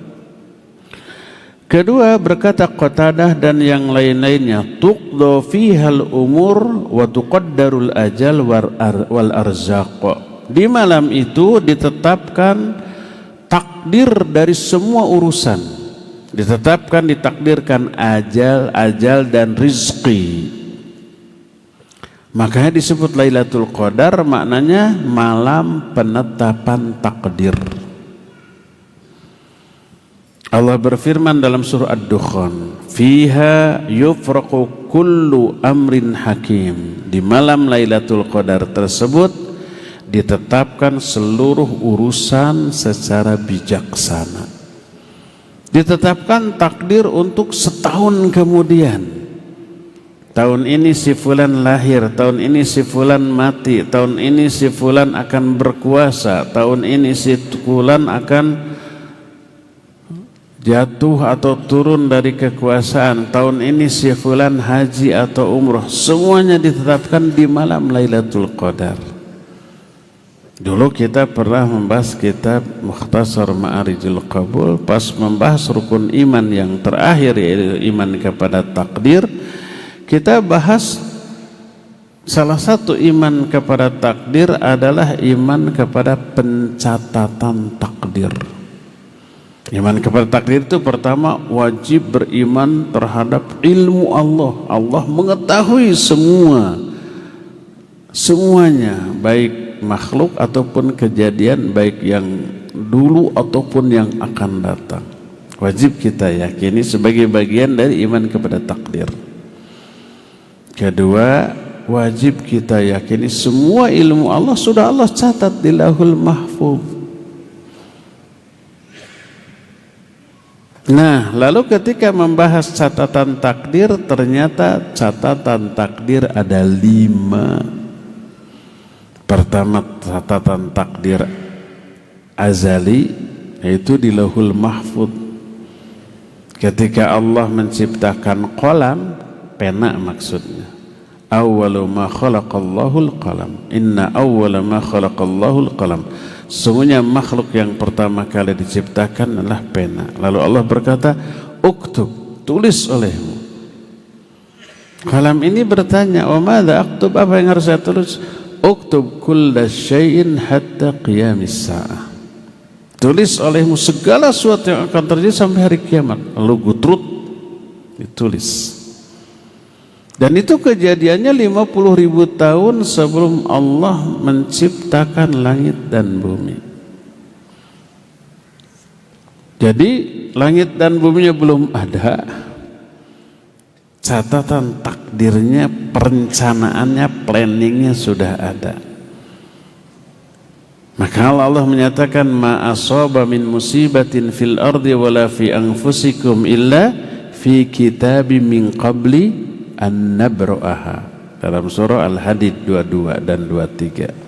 Kedua, berkata Qatadah dan yang lain-lainnya, tuqda fihal umur wa tuqaddarul ajal wal arzaq. Di malam itu ditetapkan takdir dari semua urusan. Ditakdirkan ajal dan rizki. Makanya disebut Lailatul Qadar, maknanya malam penetapan takdir. Allah berfirman dalam surah Ad-Dukhan, fiha yufraqu kullu amrin hakim. Di malam Lailatul Qadar tersebut ditetapkan seluruh urusan secara bijaksana. Ditetapkan takdir untuk setahun kemudian. Tahun ini si fulan lahir, tahun ini si fulan mati, tahun ini si fulan akan berkuasa, tahun ini si fulan akan jatuh atau turun dari kekuasaan, tahun ini si fulan haji atau umroh. Semuanya ditetapkan di malam Lailatul Qadar. Dulu kita pernah membahas kitab Mukhtasar Ma'arijul Qabul, pas membahas rukun iman yang terakhir, yaitu iman kepada takdir. Kita bahas salah satu iman kepada takdir adalah iman kepada pencatatan takdir. Iman kepada takdir itu pertama wajib beriman terhadap ilmu Allah. Allah mengetahui semuanya, baik makhluk ataupun kejadian, baik yang dulu ataupun yang akan datang. Wajib kita yakini sebagai bagian dari iman kepada takdir. Kedua, wajib kita yakini semua ilmu Allah sudah Allah catat di Lauhul Mahfuz. Nah, lalu ketika membahas catatan takdir, ternyata catatan takdir ada 5. Pertama, catatan takdir azali, yaitu di Lauhul Mahfuz. Ketika Allah menciptakan qalam, pena maksudnya. Awwalu ma khalaqallahul qalam. Inna awwala ma khalaqallahul qalam. Sesungguhnya makhluk yang pertama kali diciptakan adalah pena. Lalu Allah berkata, uktub, tulis olehmu. Kalam ini bertanya, wa madza aktub, apa yang harus saya tulis? Uktub kulla syai'in hatta qiyamis sa'ah. Tulis olehmu segala sesuatu yang akan terjadi sampai hari kiamat. Lalu gutrut ditulis. Dan itu kejadiannya 50.000 tahun sebelum Allah menciptakan langit dan bumi. Jadi langit dan buminya belum ada, catatan takdirnya, perencanaannya, planningnya sudah ada. Maka Allah menyatakan, ma asaba min musibatin fil ardi wala fi anfusikum illa fi kitabim min qabli an nabra'aha, dalam surah Al-Hadid 22 dan 23.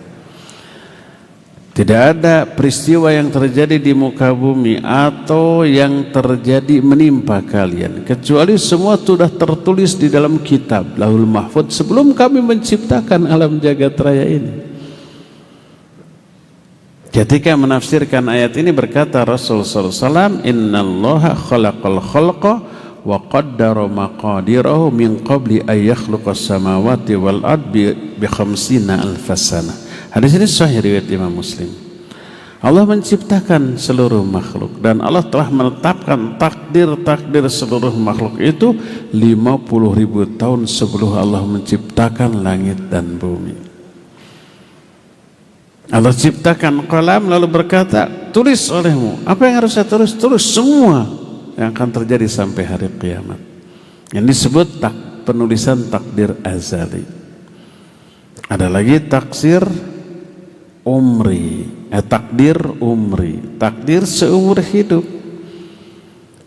Tidak ada peristiwa yang terjadi di muka bumi atau yang terjadi menimpa kalian kecuali semua sudah tertulis di dalam kitab Lauhul Mahfuz sebelum kami menciptakan alam jagat raya ini. Ketika menafsirkan ayat ini berkata Rasul sallallahu alaihi wasallam, innallaha khalaqal khalqa wa qaddara maqadirahu min qabli ay yakhluqas samawati wal ardi bi 50,000 sana. Hadis ini sahih riwayat Imam Muslim. Allah menciptakan seluruh makhluk dan Allah telah menetapkan takdir-takdir seluruh makhluk itu 50.000 tahun sebelum Allah menciptakan langit dan bumi. Allah ciptakan qalam lalu berkata, tulis olehmu. Apa yang harus saya tulis? Tulis semua yang akan terjadi sampai hari kiamat. Yang disebut penulisan takdir azali. Ada lagi taksir umri, takdir umri, takdir seumur hidup,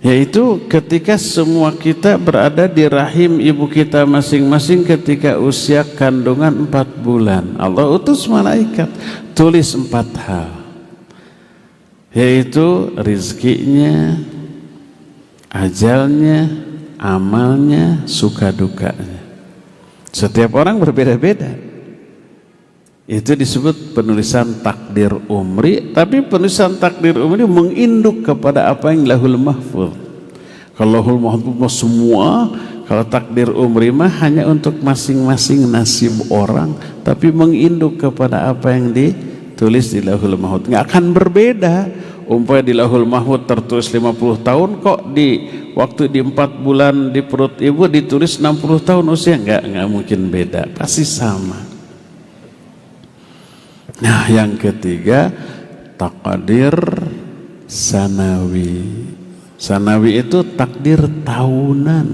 yaitu ketika semua kita berada di rahim ibu kita masing-masing ketika usia kandungan 4 bulan. Allah utus malaikat, tulis 4 hal, yaitu rizkinya, ajalnya, amalnya, suka dukanya. Setiap orang berbeda-beda. Itu disebut penulisan takdir umri. Tapi penulisan takdir umri menginduk kepada apa yang Lauhul Mahfuz. Kalau Lauhul Mahfuz semua, kalau takdir umri mah hanya untuk masing-masing nasib orang, tapi menginduk kepada apa yang ditulis di Lauhul Mahfuz. Nggak akan berbeda. Umpamanya di Lauhul Mahfuz tertulis 50 tahun, kok di waktu di 4 bulan di perut ibu ditulis 60 tahun usia, nggak mungkin beda, pasti sama. Nah, yang ketiga takdir sanawi. Sanawi itu takdir tahunan.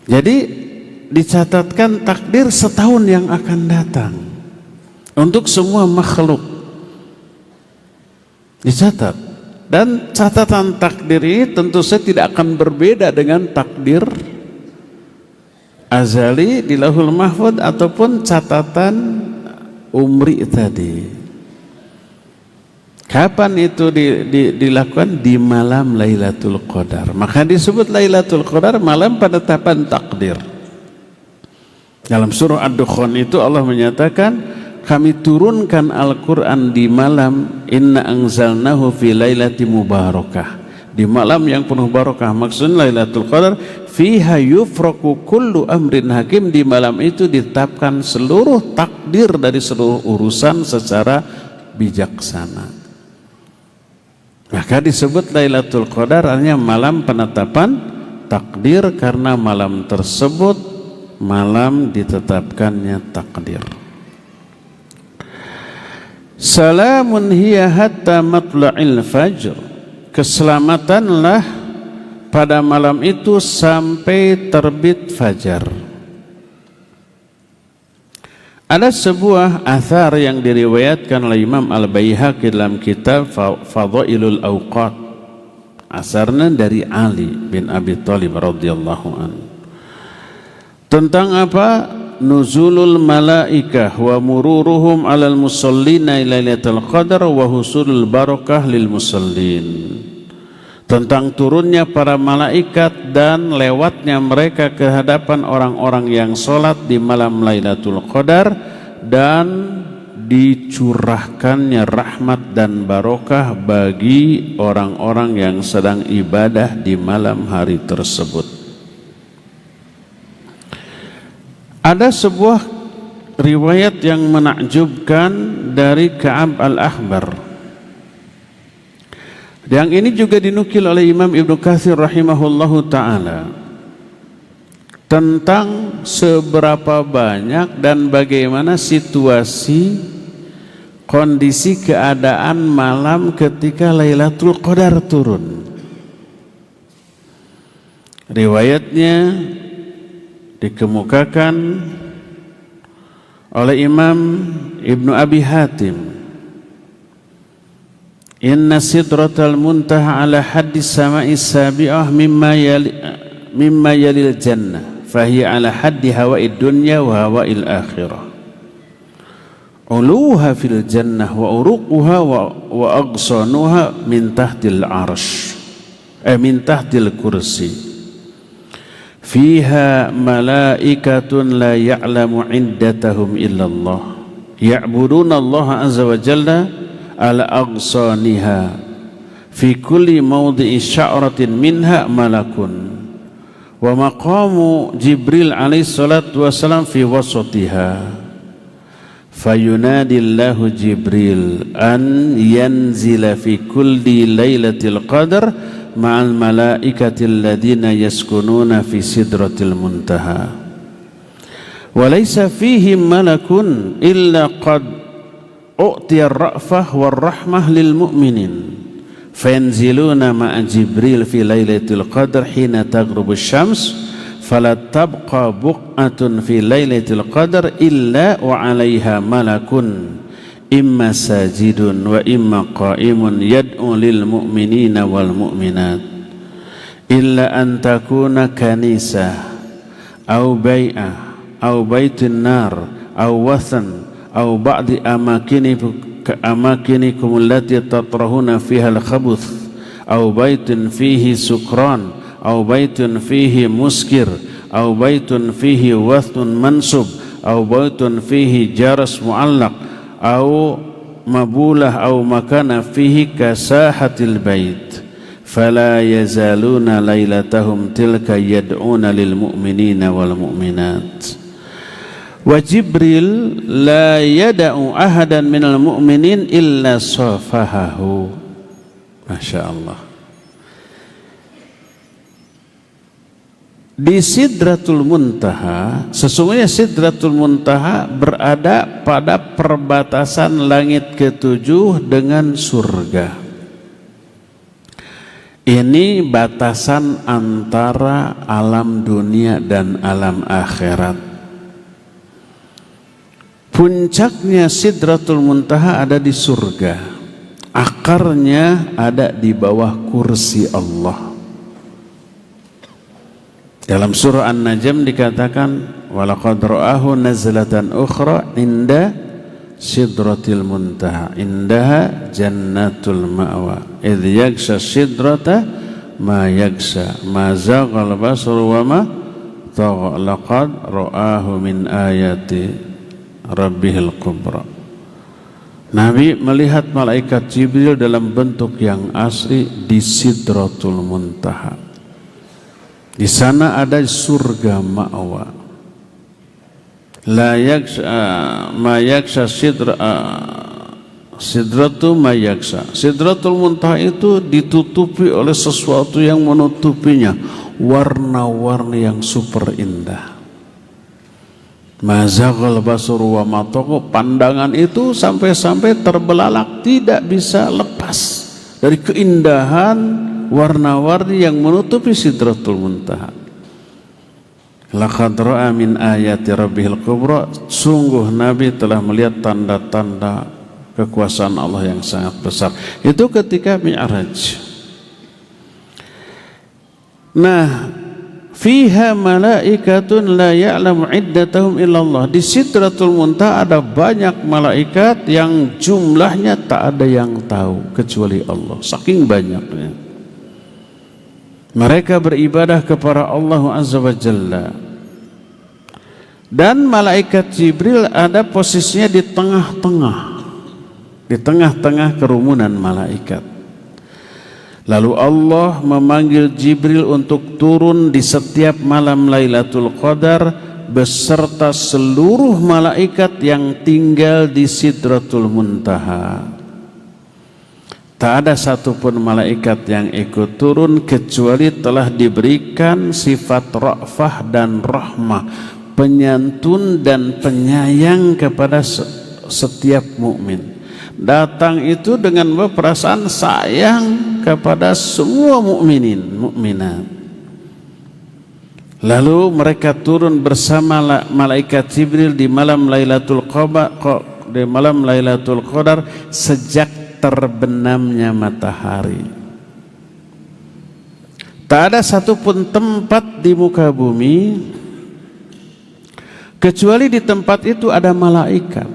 Jadi dicatatkan takdir setahun yang akan datang untuk semua makhluk. Dicatat. Dan catatan takdir ini tentu saja tidak akan berbeda dengan takdir azali di Lauhul Mahfuz ataupun catatan umri tadi. Kapan itu dilakukan? Di malam Lailatul Qadar. Maka disebut Lailatul Qadar malam penetapan takdir. Dalam surah Ad-Dukhan itu Allah menyatakan, kami turunkan Al-Quran di malam, inna anzalnahu fi lailati mubarakah, di malam yang penuh barakah. Maksudnya Lailatul Qadar fiha yufraku kullu amrin hakim, di malam itu ditetapkan seluruh takdir dari seluruh urusan secara bijaksana. Maka disebut Lailatul Qadar artinya malam penetapan takdir, karena malam tersebut malam ditetapkannya takdir. Salamun hiya hatta matla'il fajr, keselamatanlah pada malam itu sampai terbit fajar. Ada sebuah athar yang diriwayatkan oleh Imam Al-Baihaqi dalam kitab Fadhailul Awqat. Asarnya dari Ali bin Abi Thalib radhiyallahu anhu. Tentang apa? Nuzulul malaikah wa mururuhum alal musallina lailatul qadar wa husulul barakah lil musallin. Tentang turunnya para malaikat dan lewatnya mereka ke hadapan orang-orang yang sholat di malam Lailatul Qadar, dan dicurahkannya rahmat dan barokah bagi orang-orang yang sedang ibadah di malam hari tersebut. Ada sebuah riwayat yang menakjubkan dari Ka'ab al-Ahbar. Yang ini juga dinukil oleh Imam Ibnu Katsir rahimahullahu ta'ala, tentang seberapa banyak dan bagaimana situasi kondisi keadaan malam ketika Lailatul Qadar turun. Riwayatnya dikemukakan oleh Imam Ibnu Abi Hatim, inna sidratal muntaha ala haddis sama'is sabi'ah mimma yalil jannah fahiya ala haddi hawa'id dunya wa hawa'il akhirah, uluha fil jannah wa uruquha wa aghsanuha min tahtil arsh min tahtil kursi, fiha malaikatun la ya'lamu iddatahum illallah ya'buduna Allah azza wa jalla ala aghsaniha fi kulli mawdi'i sya'ratin minha malakun wa maqamu Jibril alaihi salatu wassalam fi wasatiha, fayunadillahu Jibril an yanzila fi kulli lailatul qadar ma'al malaikatil ladina yaskununa fi sidratil muntaha, wa laysa fihim malakun illa qad u'tiya ar-ra'fah war rahmah lil mu'minin, fayanziluna ma'a Jibril fi lailatul qadar hina taghrubu syams, fala tabqa buq'atun fi lailatul qadar illa wa 'alaiha malakun imma sajidun wa imma qa'imun yad'u lil mu'minina wal mu'minat, illa an takuna kanisah aw bai'ah aw baitun nar aw wathan aw ba'di amakinikum allati tatrahuna fiha al-khabuth aw baitun fihi sukran aw baitun fihi muskir aw baitun fihi wathnun mansub aw baitun fihi jaras mu'allaq aw mabulah aw makana fihi kasahatil bait, fala yazaluna lailatahum tilka yad'una lil mu'minina wal mu'minat, wa Jibril la yada'u ahadan minal mu'minin illa safahahu. Masya Allah. Di Sidratul Muntaha, sesungguhnya Sidratul Muntaha berada pada perbatasan langit ketujuh dengan surga. Ini batasan antara alam dunia dan alam akhirat. Puncaknya Sidratul Muntaha ada di surga, akarnya ada di bawah kursi Allah. Dalam surah An-Najm dikatakan, walaqad ra'ahu nazlatan ukhra inda Sidratil Muntaha indaha jannatul ma'wa idh yaghsha sidrata ma yaghsha ma zaghal basaru wa ma tagha laqad ra'ahu min ayati Rabbihil Kubra. Nabi melihat malaikat Jibril dalam bentuk yang asli di Sidratul Muntaha. Di sana ada surga ma'wa. La yaksha ma yaksha sidratu ma yaksha. Sidratul Muntaha itu ditutupi oleh sesuatu yang menutupinya, warna-warni yang super indah. Mazaghal basuru wa mataqu, pandangan itu sampai-sampai terbelalak, tidak bisa lepas dari keindahan warna-warni yang menutupi Sidratul Muntaha. Laqad ra'a min ayati Rabbihil Kubra, sungguh Nabi telah melihat tanda-tanda kekuasaan Allah yang sangat besar. Itu ketika Mi'raj. Nah, fiha malaikatun la ya'lamu iddatahum illallah. Di Sidratul Muntaha ada banyak malaikat yang jumlahnya tak ada yang tahu kecuali Allah, saking banyaknya. Mereka beribadah kepada Allah Azza wa Jalla. Dan malaikat Jibril ada posisinya di tengah-tengah kerumunan malaikat. Lalu Allah memanggil Jibril untuk turun di setiap malam Lailatul Qadar beserta seluruh malaikat yang tinggal di Sidratul Muntaha. Tak ada satupun malaikat yang ikut turun kecuali telah diberikan sifat ra'fah dan rahmah, penyantun dan penyayang kepada setiap mukmin. Datang itu dengan perasaan sayang kepada semua mukminat. Lalu mereka turun bersama malaikat Jibril di malam Lailatul Qadar sejak terbenamnya matahari. Tak ada satupun tempat di muka bumi kecuali di tempat itu ada malaikat.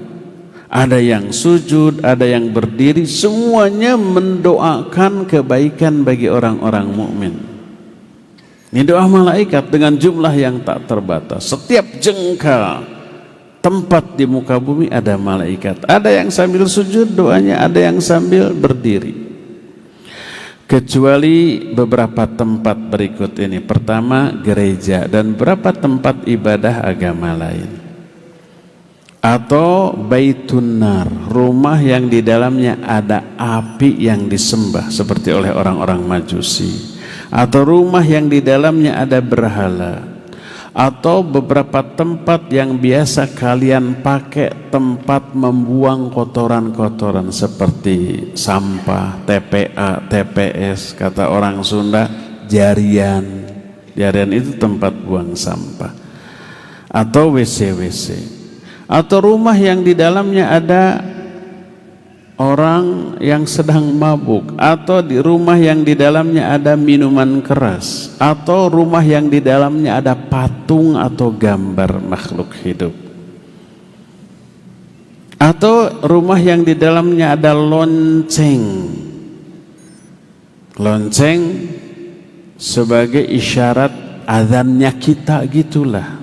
Ada yang sujud, ada yang berdiri, semuanya mendoakan kebaikan bagi orang-orang mukmin. Ini doa malaikat dengan jumlah yang tak terbatas. Setiap jengkal tempat di muka bumi ada malaikat. Ada yang sambil sujud doanya, ada yang sambil berdiri. Kecuali beberapa tempat berikut ini. Pertama, gereja dan beberapa tempat ibadah agama lain. Atau baitun nar, rumah yang di dalamnya ada api yang disembah seperti oleh orang-orang Majusi. Atau rumah yang di dalamnya ada berhala. Atau beberapa tempat yang biasa kalian pakai tempat membuang kotoran-kotoran seperti sampah, TPA, TPS, kata orang Sunda, jarian. Jarian itu tempat buang sampah. Atau WC-WC. Atau rumah yang di dalamnya ada orang yang sedang mabuk, atau di rumah yang di dalamnya ada minuman keras, atau rumah yang di dalamnya ada patung atau gambar makhluk hidup, atau rumah yang di dalamnya ada lonceng. Lonceng sebagai isyarat azannya kita gitulah,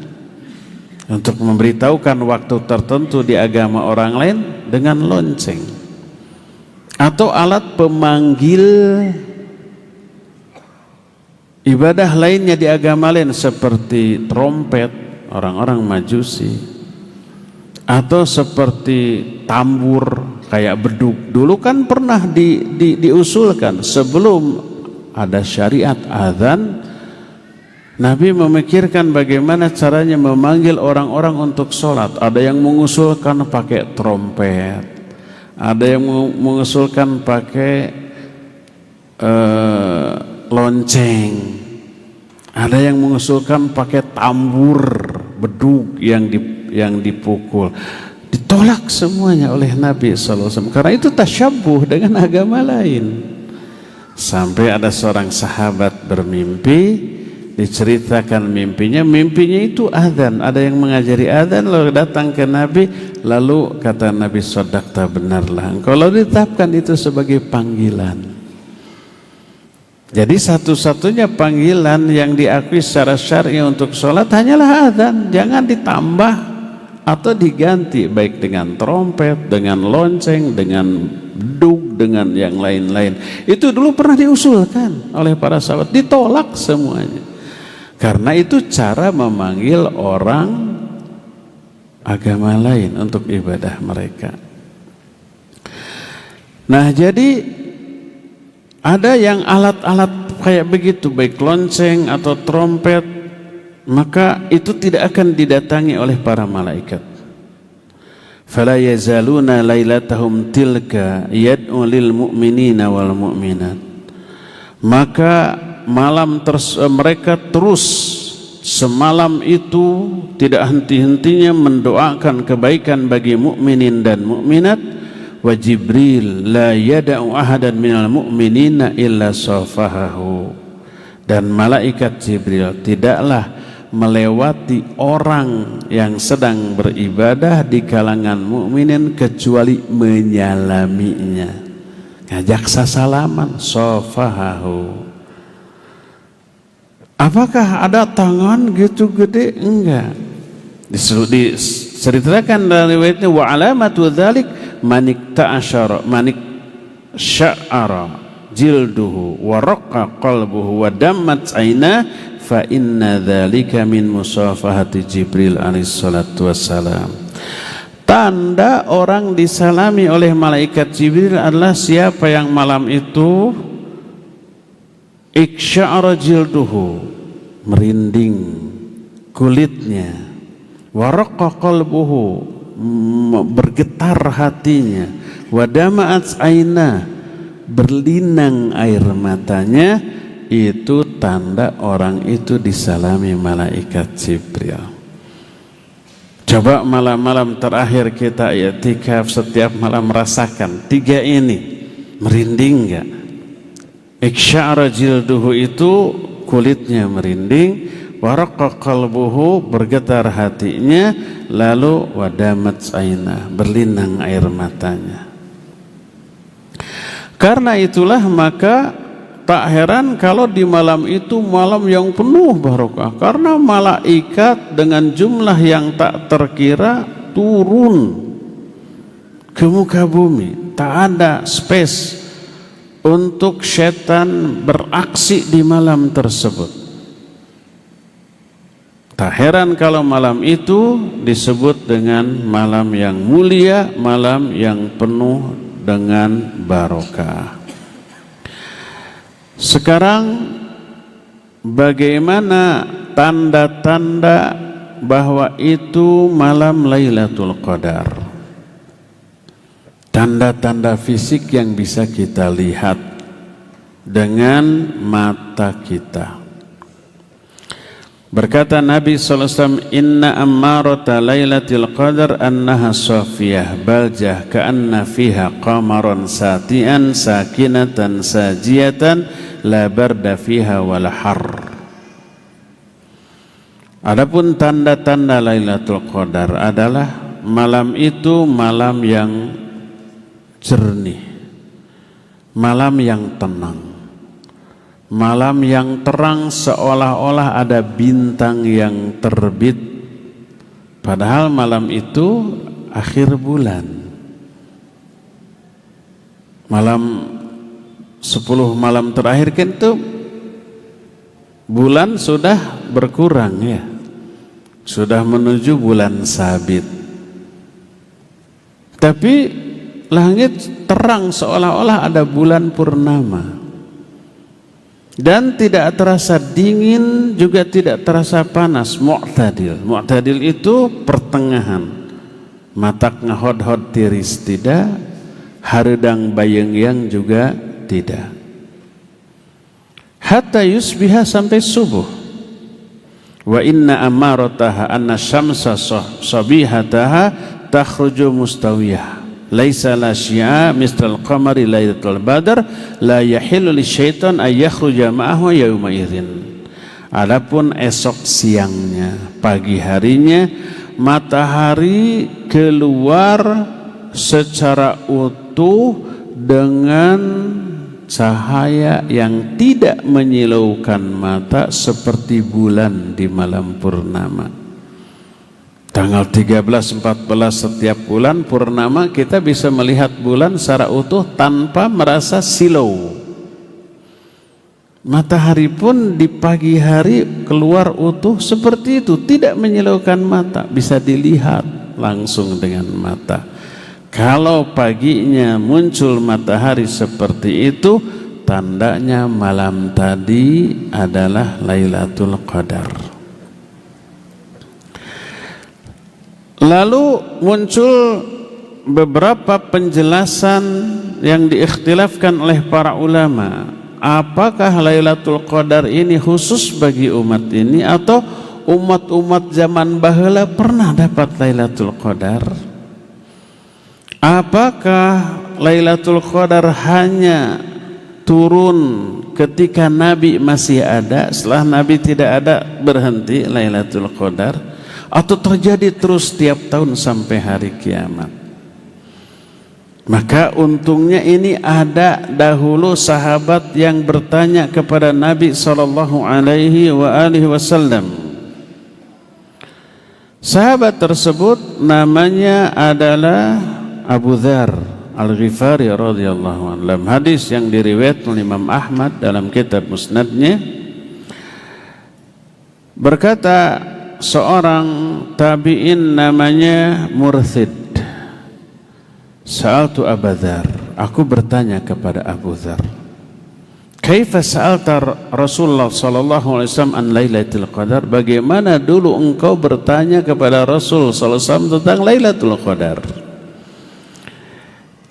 untuk memberitahukan waktu tertentu di agama orang lain dengan lonceng. Atau alat pemanggil ibadah lainnya di agama lain seperti trompet orang-orang Majusi, atau seperti tambur kayak beduk. Dulu kan pernah diusulkan sebelum ada syariat azan, Nabi memikirkan bagaimana caranya memanggil orang-orang untuk sholat. Ada yang mengusulkan pakai trompet, ada yang mengusulkan pakai lonceng, ada yang mengusulkan pakai tambur beduk yang dipukul. Ditolak semuanya oleh Nabi SAW karena itu tasyabbuh dengan agama lain. Sampai ada seorang sahabat bermimpi, diceritakan mimpinya itu azan. Ada yang mengajari azan, lalu datang ke Nabi, lalu kata Nabi, "Shadaqta, benarlah engkau." Lalu ditetapkan itu sebagai panggilan. Jadi satu-satunya panggilan yang diakui secara syar'i untuk sholat hanyalah azan, jangan ditambah atau diganti baik dengan trompet, dengan lonceng, dengan beduk, dengan yang lain-lain. Itu dulu pernah diusulkan oleh para sahabat, ditolak semuanya. Karena itu cara memanggil orang agama lain untuk ibadah mereka. Nah, jadi ada yang alat-alat kayak begitu, baik lonceng atau trompet, maka itu tidak akan didatangi oleh para malaikat. Fala yazaluna lailatahum tilka yad'u lil mu'minina wal mu'minat. Maka mereka terus semalam itu tidak henti-hentinya mendoakan kebaikan bagi mukminin dan mukminat. Wa Jibril la yada'u ahadan minal mu'minina illa safahahu. Dan malaikat Jibril tidaklah melewati orang yang sedang beribadah di kalangan mukminin kecuali menyalaminya, ngajak sasalaman, safahahu. Apakah ada tangan gitu gede? Enggak. Diceritakan dalam riwayatnya wa alamatu dzalik manik sya'ara jilduhu wa raqqa qalbuhu wa dammat aina fa inna dzalika min musafahati Jibril alaihi salatu wassalam. Tanda orang disalami oleh malaikat Jibril adalah siapa yang malam itu iksya'ara jilduhu, merinding kulitnya, wa raqqa qalbuhu, bergetar hatinya, wa dama'at aina, berlinang air matanya. Itu tanda orang itu disalami malaikat Jibril. Coba malam-malam terakhir kita i'tikaf, setiap malam merasakan tiga ini, merinding enggak? Iksya'ara jilduhu itu kulitnya merinding, wa raqqa qalbuhu, bergetar hatinya, lalu wadamat aina, berlinang air matanya. Karena itulah maka tak heran kalau di malam itu malam yang penuh barokah, karena malaikat dengan jumlah yang tak terkira turun ke muka bumi. Tak ada space untuk setan beraksi di malam tersebut. Tak heran kalau malam itu disebut dengan malam yang mulia, malam yang penuh dengan barokah. Sekarang bagaimana tanda-tanda bahwa itu malam Lailatul Qadar? Tanda-tanda fisik yang bisa kita lihat dengan mata kita. Berkata Nabi SAW, inna ammarata Lailatul Qadar annaha safiyah baljah ka'anna fiha qamaran satian sakinatan sajiyatan la barda fiha wal har. Adapun tanda-tanda Lailatul Qadar adalah malam itu malam yang jernih, malam yang tenang, malam yang terang seolah-olah ada bintang yang terbit, padahal malam itu akhir bulan. Malam 10 malam terakhir kan itu bulan sudah berkurang ya, sudah menuju bulan sabit, tapi langit terang seolah-olah ada bulan purnama. Dan tidak terasa dingin, juga tidak terasa panas, mu'tadil. Mu'tadil itu pertengahan. Matak ngahod-hod tiris tidak, haredang bayeng-yang juga tidak. Hatta yusbiha, sampai subuh. Wa inna amarataha anna syamsa sabihataha takhruju mustawiyah. Laisa la syi'a misal qamari lailatul badar la yahillu lisyaitan ay yakhruja ma'ahu yauma idzin. Adapun esok siangnya, pagi harinya, matahari keluar secara utuh dengan cahaya yang tidak menyilaukan mata seperti bulan di malam purnama. Tanggal 13, 14 setiap bulan purnama kita bisa melihat bulan secara utuh tanpa merasa silau. Matahari pun di pagi hari keluar utuh seperti itu, tidak menyilaukan mata, bisa dilihat langsung dengan mata. Kalau paginya muncul matahari seperti itu, tandanya malam tadi adalah Lailatul Qadar. Lalu muncul beberapa penjelasan yang diikhtilafkan oleh para ulama. Apakah Lailatul Qadar ini khusus bagi umat ini atau umat-umat zaman baheula pernah dapat Lailatul Qadar? Apakah Lailatul Qadar hanya turun ketika Nabi masih ada, setelah Nabi tidak ada berhenti Lailatul Qadar? Atau terjadi terus tiap tahun sampai hari kiamat? Maka untungnya ini ada dahulu sahabat yang bertanya kepada Nabi SAW, Sahabat tersebut namanya adalah Abu Dzar Al-Ghifari radhiyallahu anhu. Dalam hadis yang diriwayatkan oleh Imam Ahmad dalam kitab Musnadnya, berkata seorang tabi'in namanya Murthid, sa'altu Abu Dzar, aku bertanya kepada Abu Dzar, kaifa sa'alta Rasulullah sallallahu alaihi wasallam an Lailatul Qadar? Bagaimana dulu engkau bertanya kepada Rasul sallallahu alaihi wasallam tentang Lailatul Qadar?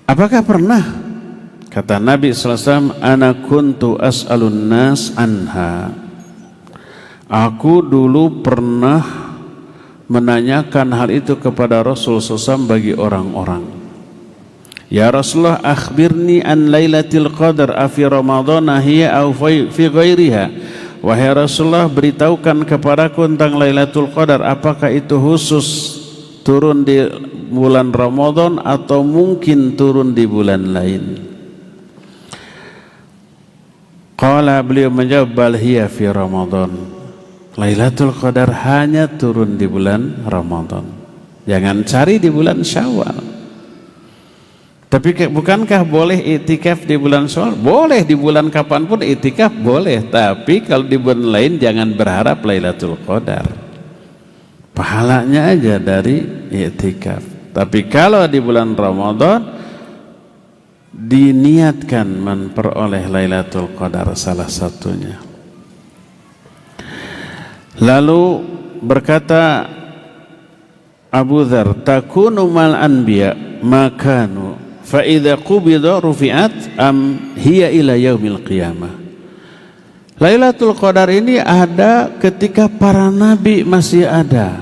Apakah pernah? Kata Nabi sallallahu alaihi wasallam, ana kuntu as'alun nas anha. Aku dulu pernah menanyakan hal itu kepada Rasul sallallahu alaihi wasallam bagi orang-orang. Ya Rasulullah, akhbirni an Lailatul Qadar afi Ramadan hiya aw fi ghairiha. Wahai Rasulullah, beritahukan kepadaku tentang Lailatul Qadar, apakah itu khusus turun di bulan Ramadan atau mungkin turun di bulan lain? Qala, beliau menjawab, bal hiya fi Ramadan. Lailatul Qadar hanya turun di bulan Ramadan. Jangan cari di bulan Syawal. Tapi bukankah boleh itikaf di bulan Syawal? Boleh, di bulan kapanpun itikaf boleh. Tapi kalau di bulan lain jangan berharap Lailatul Qadar. Pahalanya aja dari itikaf. Tapi kalau di bulan Ramadan diniatkan memperoleh Lailatul Qadar salah satunya. Lalu berkata Abu Dzar, takunu mal anbiya makanu fa idza qubida rufi'at am hiya ila yaumil qiyamah. Lailatul Qadar ini ada ketika para nabi masih ada.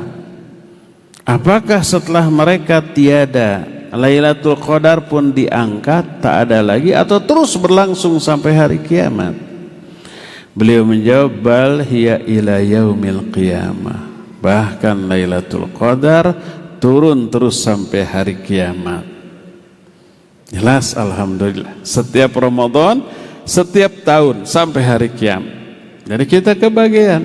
Apakah setelah mereka tiada, Lailatul Qadar pun diangkat, tak ada lagi, atau terus berlangsung sampai hari kiamat? Beliau menjawab, bal hiya ila yaumil qiyamah. Bahkan Lailatul Qadar turun terus sampai hari kiamat. Jelas, alhamdulillah. Setiap Ramadan, setiap tahun sampai hari kiamat. Jadi kita kebagian.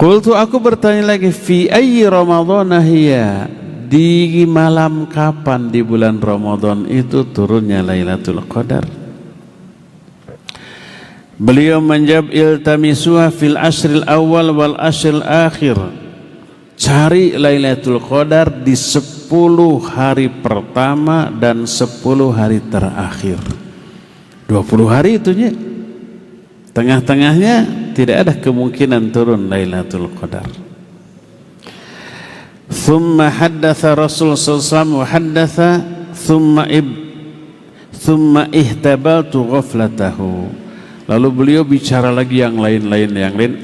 Qultu, aku bertanya lagi, fi ayyi Ramadana hiya? Di malam kapan di bulan Ramadan itu turunnya Lailatul Qadar? Beliau menjawab, iltamisuha fil ashril awal wal ashril akhir. Cari Lailatul Qadar di 10 hari pertama dan 10 hari terakhir. 20 hari itunya. Tengah-tengahnya tidak ada kemungkinan turun Lailatul Qadar. Thumma haddatha Rasul sallallahu alaihi wasallam wa haddatha thumma ihtabaltu ghaflatahu. Lalu beliau bicara lagi yang lain.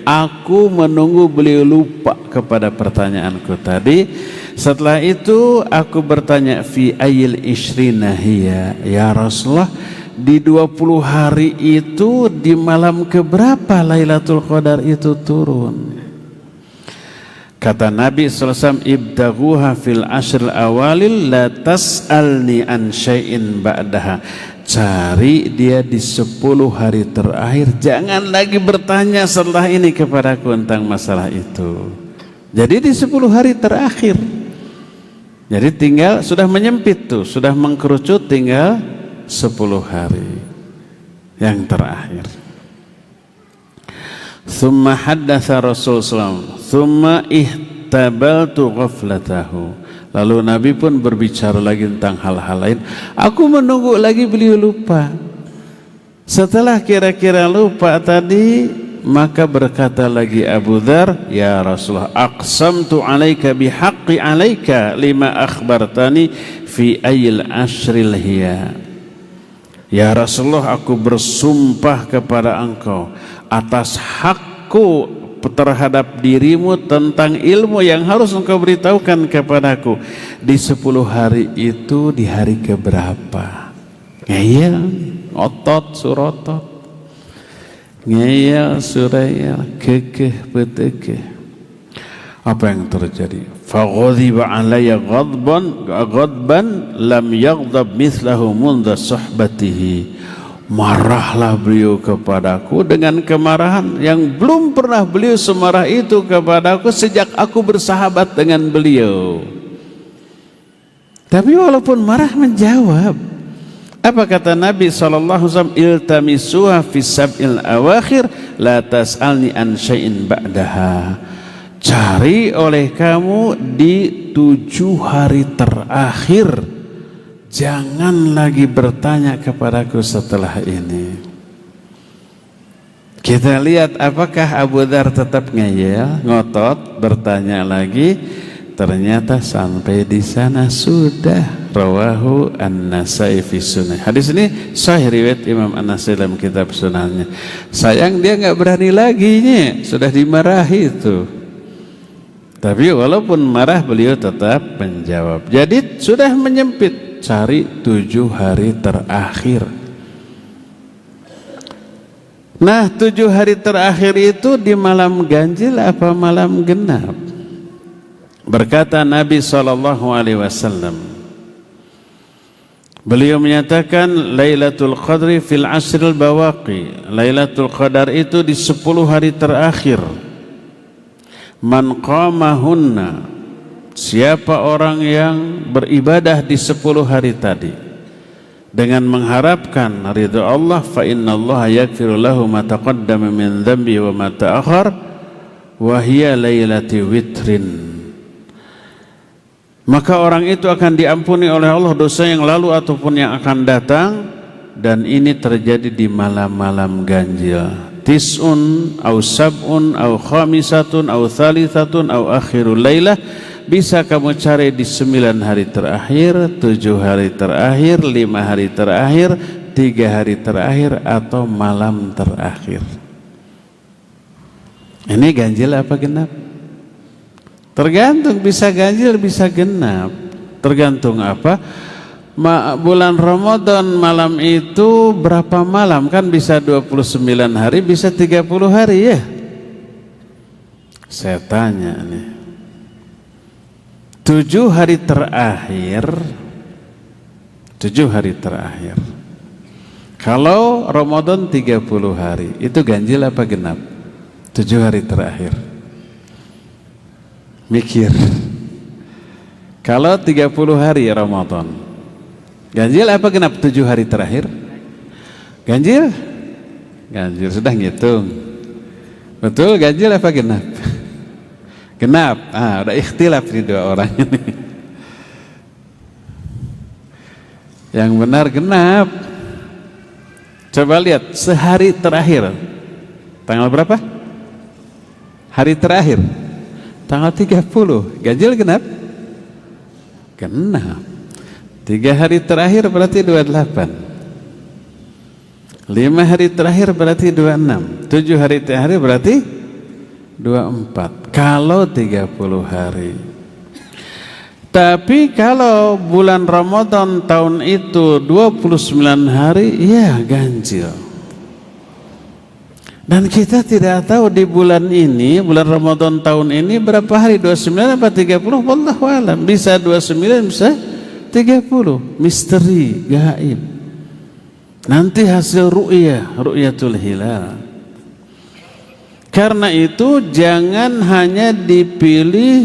Aku menunggu beliau lupa kepada pertanyaanku tadi. Setelah itu aku bertanya, fi ayil ishrina hiya ya Rasulullah, di 20 hari itu di malam keberapa Lailatul Qadar itu turun? Kata Nabi SAW, ibtaghuha fil ashril awalil la tas'alni an syai'in ba'daha. Cari dia di 10 hari terakhir, jangan lagi bertanya setelah ini kepadaku tentang masalah itu. Jadi di 10 hari terakhir. Jadi tinggal, sudah menyempit tuh, sudah mengkerucut, tinggal 10 hari yang terakhir. Thumma haddatha Rasulullah, thumma ihtabaltu ghaflatahu. Lalu Nabi pun berbicara lagi tentang hal-hal lain. Aku menunggu lagi, beliau lupa. Setelah kira-kira lupa tadi, maka berkata lagi Abu Dzar, ya Rasulullah, aqsamtu alaika bihaqqi alaika lima akhbartani fi ayil ashril hiya. Ya Rasulullah, aku bersumpah kepada engkau atas hakku terhadap dirimu tentang ilmu yang harus engkau beritahukan kepadaku. Di 10 hari itu di hari keberapa? Ngeyel, otot, surotot, ngeyel, surayel, kekeh, betekeh. Apa yang terjadi? Faghadiba alayya ghadban lam yaghdab mithlahu mundha suhbatihi marahlah beliau kepadaku dengan kemarahan yang belum pernah beliau semarah itu kepadaku sejak aku bersahabat dengan beliau. Tapi walaupun marah menjawab. Apa kata Nabi SAW? Iltamisuha fi sab'il awakhir la tas'alni an syai'in ba'daha. Cari oleh kamu di 7 hari terakhir, jangan lagi bertanya kepadaku setelah ini. Kita lihat apakah Abu Dzar tetap ngeyel, ngotot, bertanya lagi. Ternyata sampai di sana sudah. Rawahu An-Nasai fi Sunan. Hadis ini sahih riwayat Imam An-Nasai dalam kitab Sunannya. Sayang dia nggak berani lagi nya, sudah dimarahi itu. Tapi walaupun marah beliau tetap menjawab. Jadi sudah menyempit, cari 7 hari terakhir. Nah 7 hari terakhir itu di malam ganjil apa malam genap? Berkata Nabi SAW, beliau menyatakan Lailatul Qadri fil asril bawaqi. Lailatul Qadar itu di 10 hari terakhir. Man qamahunna, siapa orang yang beribadah di 10 hari tadi dengan mengharapkan ridha Allah, fa innallaha yaghfiru lahu ma taqaddama min dhanbi wa ma ta'akhkhar wa hiya lailati witrin. Maka orang itu akan diampuni oleh Allah dosa yang lalu ataupun yang akan datang, dan ini terjadi di malam-malam ganjil. Tis'un au sab'un au khamisatun au thalithatun au akhirul lailah. Bisa kamu cari di 9 hari terakhir, 7 hari terakhir, 5 hari terakhir, 3 hari terakhir, atau malam terakhir. Ini ganjil apa genap? Tergantung, bisa ganjil bisa genap. Tergantung apa? Bulan Ramadan malam itu berapa malam? Kan bisa 29 hari, bisa 30 hari ya. Saya tanya nih, 7 hari terakhir, 7 hari terakhir. Kalau Ramadan 30 hari, itu ganjil apa genap? 7 hari terakhir. Mikir. Kalau 30 hari Ramadan, ganjil apa genap 7 hari terakhir? Ganjil? Ganjil, sudah ngitung. Betul, ganjil apa genap? Genap. Udah ikhtilaf nih dua orang ini. Yang benar genap. Coba lihat sehari terakhir. Tanggal berapa? Hari terakhir. Tanggal 30. Ganjil genap? Genap. 3 hari terakhir berarti 28. 5 hari terakhir berarti 26. 7 hari terakhir berarti 24. Kalau 30 hari. Tapi kalau bulan Ramadan tahun itu 29 hari, ya ganjil. Dan kita tidak tahu di bulan ini, bulan Ramadan tahun ini berapa hari, 29 apa 30, wallahu alam. Bisa 29, bisa 30. Misteri, gaib. Nanti hasil ru'yatul hilal. Karena itu jangan hanya dipilih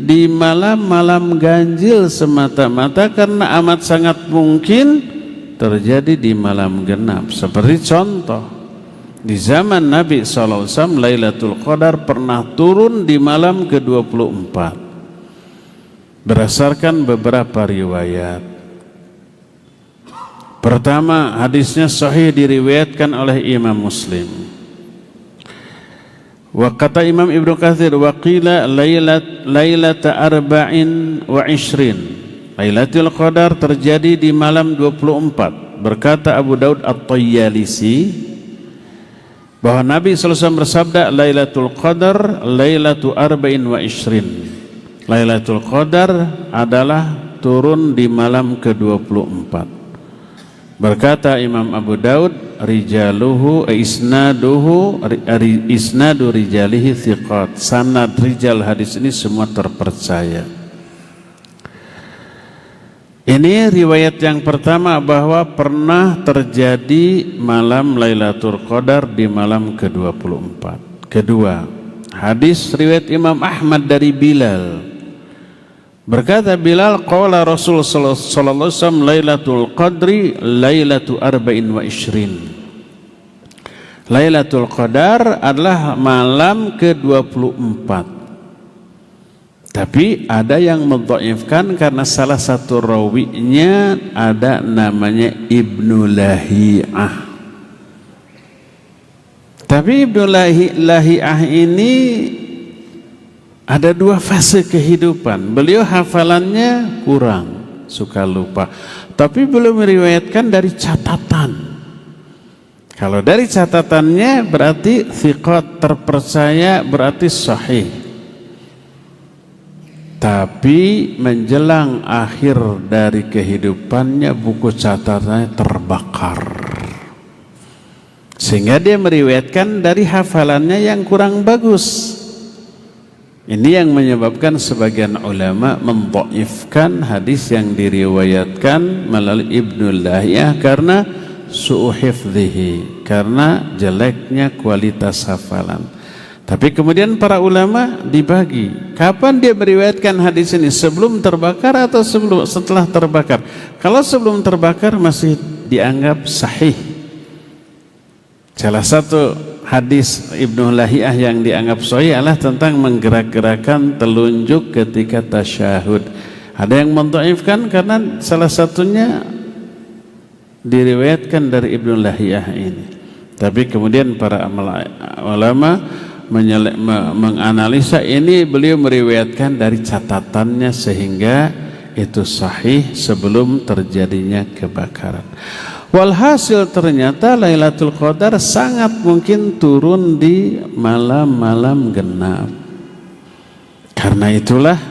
di malam-malam ganjil semata-mata, karena amat sangat mungkin terjadi di malam genap. Seperti contoh, di zaman Nabi SAW Lailatul Qadar pernah turun di malam ke-24 berdasarkan beberapa riwayat. Pertama, hadisnya sahih diriwayatkan oleh Imam Muslim. Wa kata Imam Ibnu Katsir, wa qila lailata arba'in wa ishrin. Lailatul Qadar terjadi di malam 24. Berkata Abu Daud At-Tayyalisi bahwa Nabi SAW bersabda, Lailatul Qadar Lailatu arba'in wa ishrin. Lailatul Qadar adalah turun di malam ke-24. Berkata Imam Abu Daud, rijaluhu isnadu rijalihi thiqat. Sanad rijal hadis ini semua terpercaya. Ini riwayat yang pertama bahwa pernah terjadi malam Lailatul Qadar di malam ke-24. Kedua, hadis riwayat Imam Ahmad dari Bilal. Berkata Bilal, qala Rasul sallallahu alaihi wasallam Lailatul Qadri lailatu arba'in wa ishrin. Lailatul Qadar adalah malam ke-24. Tapi ada yang mendhaifkan karena salah satu rawinya ada namanya Ibnu Lahiyah. Tapi Ibnu Lahiyah ini ada dua fase kehidupan. Beliau hafalannya kurang, suka lupa. Tapi belum meriwayatkan dari catatan. Kalau dari catatannya berarti thiqat, terpercaya, berarti sahih. Tapi menjelang akhir dari kehidupannya buku catatannya terbakar, sehingga dia meriwayatkan dari hafalannya yang kurang bagus. Ini yang menyebabkan sebagian ulama mendhaifkan hadis yang diriwayatkan melalui Ibnu Lahiyah karena su'u hifdhihi, karena jeleknya kualitas hafalan. Tapi kemudian para ulama dibagi. Kapan dia meriwayatkan hadis ini? Sebelum terbakar atau setelah terbakar? Kalau sebelum terbakar masih dianggap sahih. Salah satu hadis Ibnu Lahiyah yang dianggap sahih adalah tentang menggerak-gerakan telunjuk ketika tasyahud. Ada yang mendhaifkan karena salah satunya diriwayatkan dari Ibnu Lahiyah ini. Tapi kemudian para ulama menganalisa ini, beliau meriwayatkan dari catatannya sehingga itu sahih sebelum terjadinya kebakaran. Walhasil ternyata Lailatul Qadar sangat mungkin turun di malam-malam genap. Karena itulah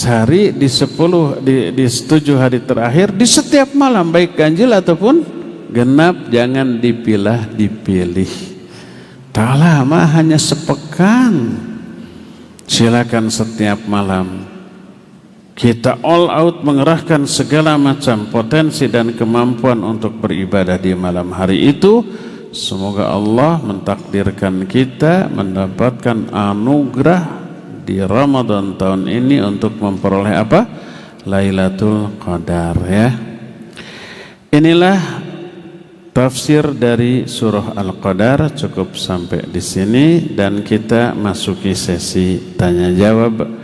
cari di 7 hari terakhir di setiap malam, baik ganjil ataupun genap, jangan dipilah-dipilih. Tak lama, hanya sepekan. Silakan setiap malam kita all out mengerahkan segala macam potensi dan kemampuan untuk beribadah di malam hari itu. Semoga Allah mentakdirkan kita mendapatkan anugerah di Ramadan tahun ini untuk memperoleh apa? Lailatul Qadar, ya. Inilah tafsir dari surah Al-Qadar. Cukup sampai di sini dan kita masuki sesi tanya jawab.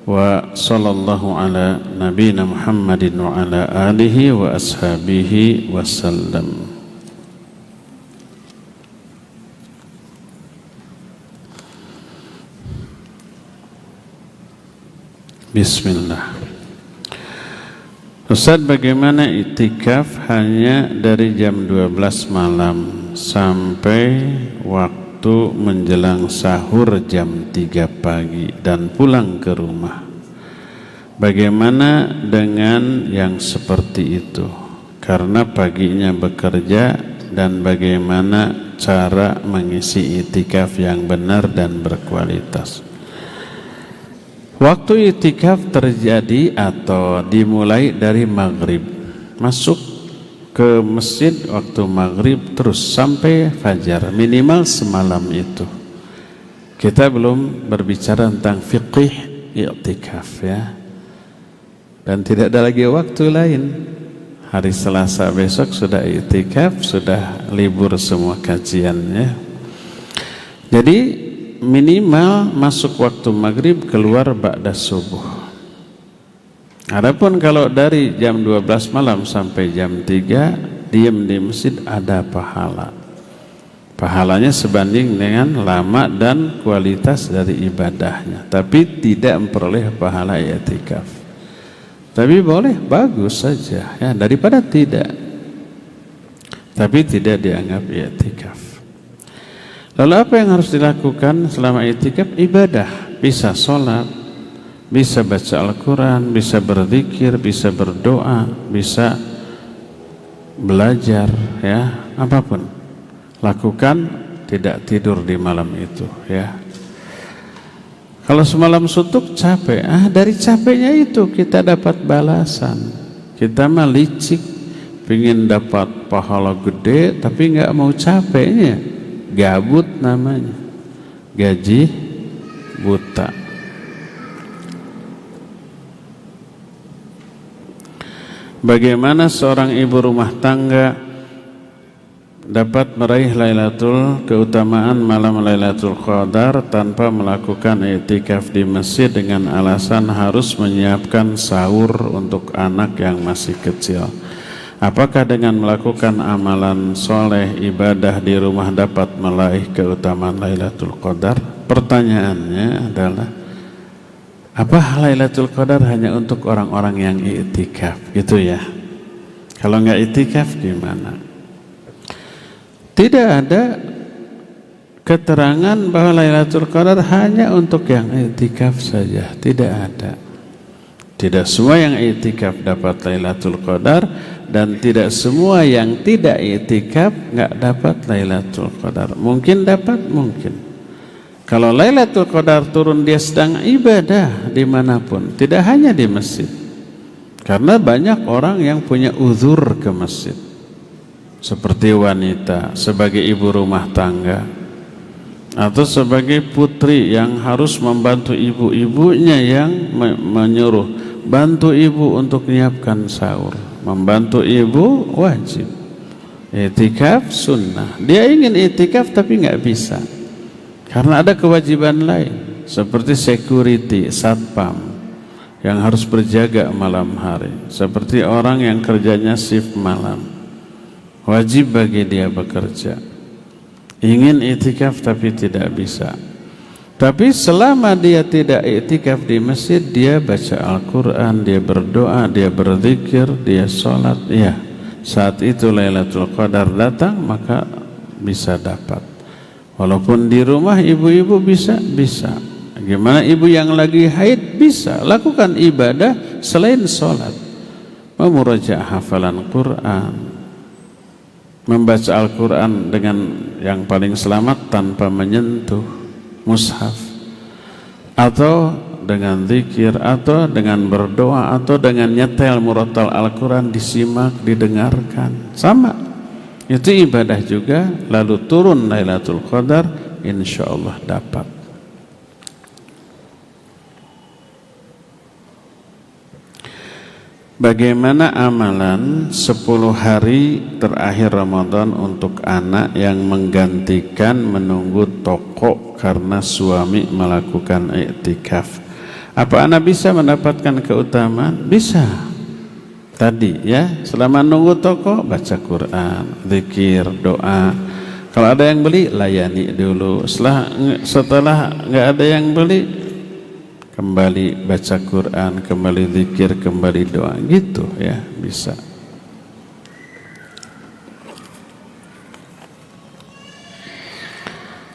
Wa sallallahu ala nabiyina Muhammadin wa ala alihi wa ashabihi wasallam. Bismillah. Ustaz, bagaimana itikaf hanya dari jam 12 malam sampai waktu menjelang sahur jam 3 pagi dan pulang ke rumah? Bagaimana dengan yang seperti itu? Karena paginya bekerja, dan bagaimana cara mengisi itikaf yang benar dan berkualitas? Waktu itikaf terjadi atau dimulai dari maghrib, masuk ke masjid waktu maghrib terus sampai fajar, minimal semalam itu. Kita belum berbicara tentang fiqih itikaf, ya. Dan tidak ada lagi waktu lain. Hari Selasa besok sudah itikaf, sudah libur semua kajiannya. Jadi minimal masuk waktu maghrib, keluar ba'da subuh. Adapun kalau dari jam 12 malam sampai jam 3 diam di masjid, ada pahala. Pahalanya sebanding dengan lama dan kualitas dari ibadahnya, tapi tidak memperoleh pahala i'tikaf. Tapi boleh, bagus saja, ya, daripada tidak. Tapi tidak dianggap i'tikaf. Lalu apa yang harus dilakukan selama i'tikaf? Ibadah, bisa sholat, bisa baca Al-Quran, bisa berzikir, bisa berdoa, bisa belajar, ya, apapun lakukan, tidak tidur di malam itu, ya. Kalau semalam suntuk capek, dari capeknya itu kita dapat balasan. Kita mah licik, pingin dapat pahala gede tapi nggak mau capeknya, gabut namanya, gaji buta. Bagaimana seorang ibu rumah tangga dapat meraih keutamaan malam Lailatul Qadar tanpa melakukan i'tikaf di masjid dengan alasan harus menyiapkan sahur untuk anak yang masih kecil? Apakah dengan melakukan amalan soleh ibadah di rumah dapat meraih keutamaan Lailatul Qadar? Pertanyaannya adalah, apa Lailatul Qadar hanya untuk orang-orang yang i'tikaf gitu ya? Kalau nggak i'tikaf gimana? Tidak ada keterangan bahwa Lailatul Qadar hanya untuk yang i'tikaf saja, tidak ada. Tidak semua yang i'tikaf dapat Lailatul Qadar, dan tidak semua yang tidak i'tikaf nggak dapat Lailatul Qadar. Mungkin dapat, mungkin. Kalau Lailatul Qadar turun dia sedang ibadah dimanapun, tidak hanya di masjid. Karena banyak orang yang punya uzur ke masjid, seperti wanita sebagai ibu rumah tangga, atau sebagai putri yang harus membantu ibu-ibunya yang menyuruh, bantu ibu untuk menyiapkan sahur. Membantu ibu wajib, i'tikaf sunnah. Dia ingin i'tikaf tapi nggak bisa, karena ada kewajiban lain, seperti security, satpam yang harus berjaga malam hari, seperti orang yang kerjanya shift malam, wajib bagi dia bekerja. Ingin i'tikaf tapi tidak bisa. Tapi selama dia tidak i'tikaf di masjid, dia baca Al-Quran, dia berdoa, dia berzikir, dia sholat, ya, saat itu Lailatul Qadar datang maka bisa dapat. Walaupun di rumah ibu-ibu bisa. Gimana ibu yang lagi haid bisa lakukan ibadah selain sholat, memurajaah hafalan Quran, membaca Al-Quran dengan yang paling selamat tanpa menyentuh mushaf, atau dengan zikir, atau dengan berdoa, atau dengan nyetel murattal Al-Quran, disimak, didengarkan, sama. Itu ibadah juga. Lalu turun Lailatul Qadar, insyaallah dapat. Bagaimana amalan 10 hari terakhir Ramadan untuk anak yang menggantikan menunggu toko karena suami melakukan i'tikaf? Apa anak bisa mendapatkan keutamaan? Bisa. Tadi ya, selama nunggu toko baca Quran, zikir, doa. Kalau ada yang beli, layani dulu. Setelah nggak ada yang beli, kembali baca Quran, kembali zikir, kembali doa, gitu ya, bisa.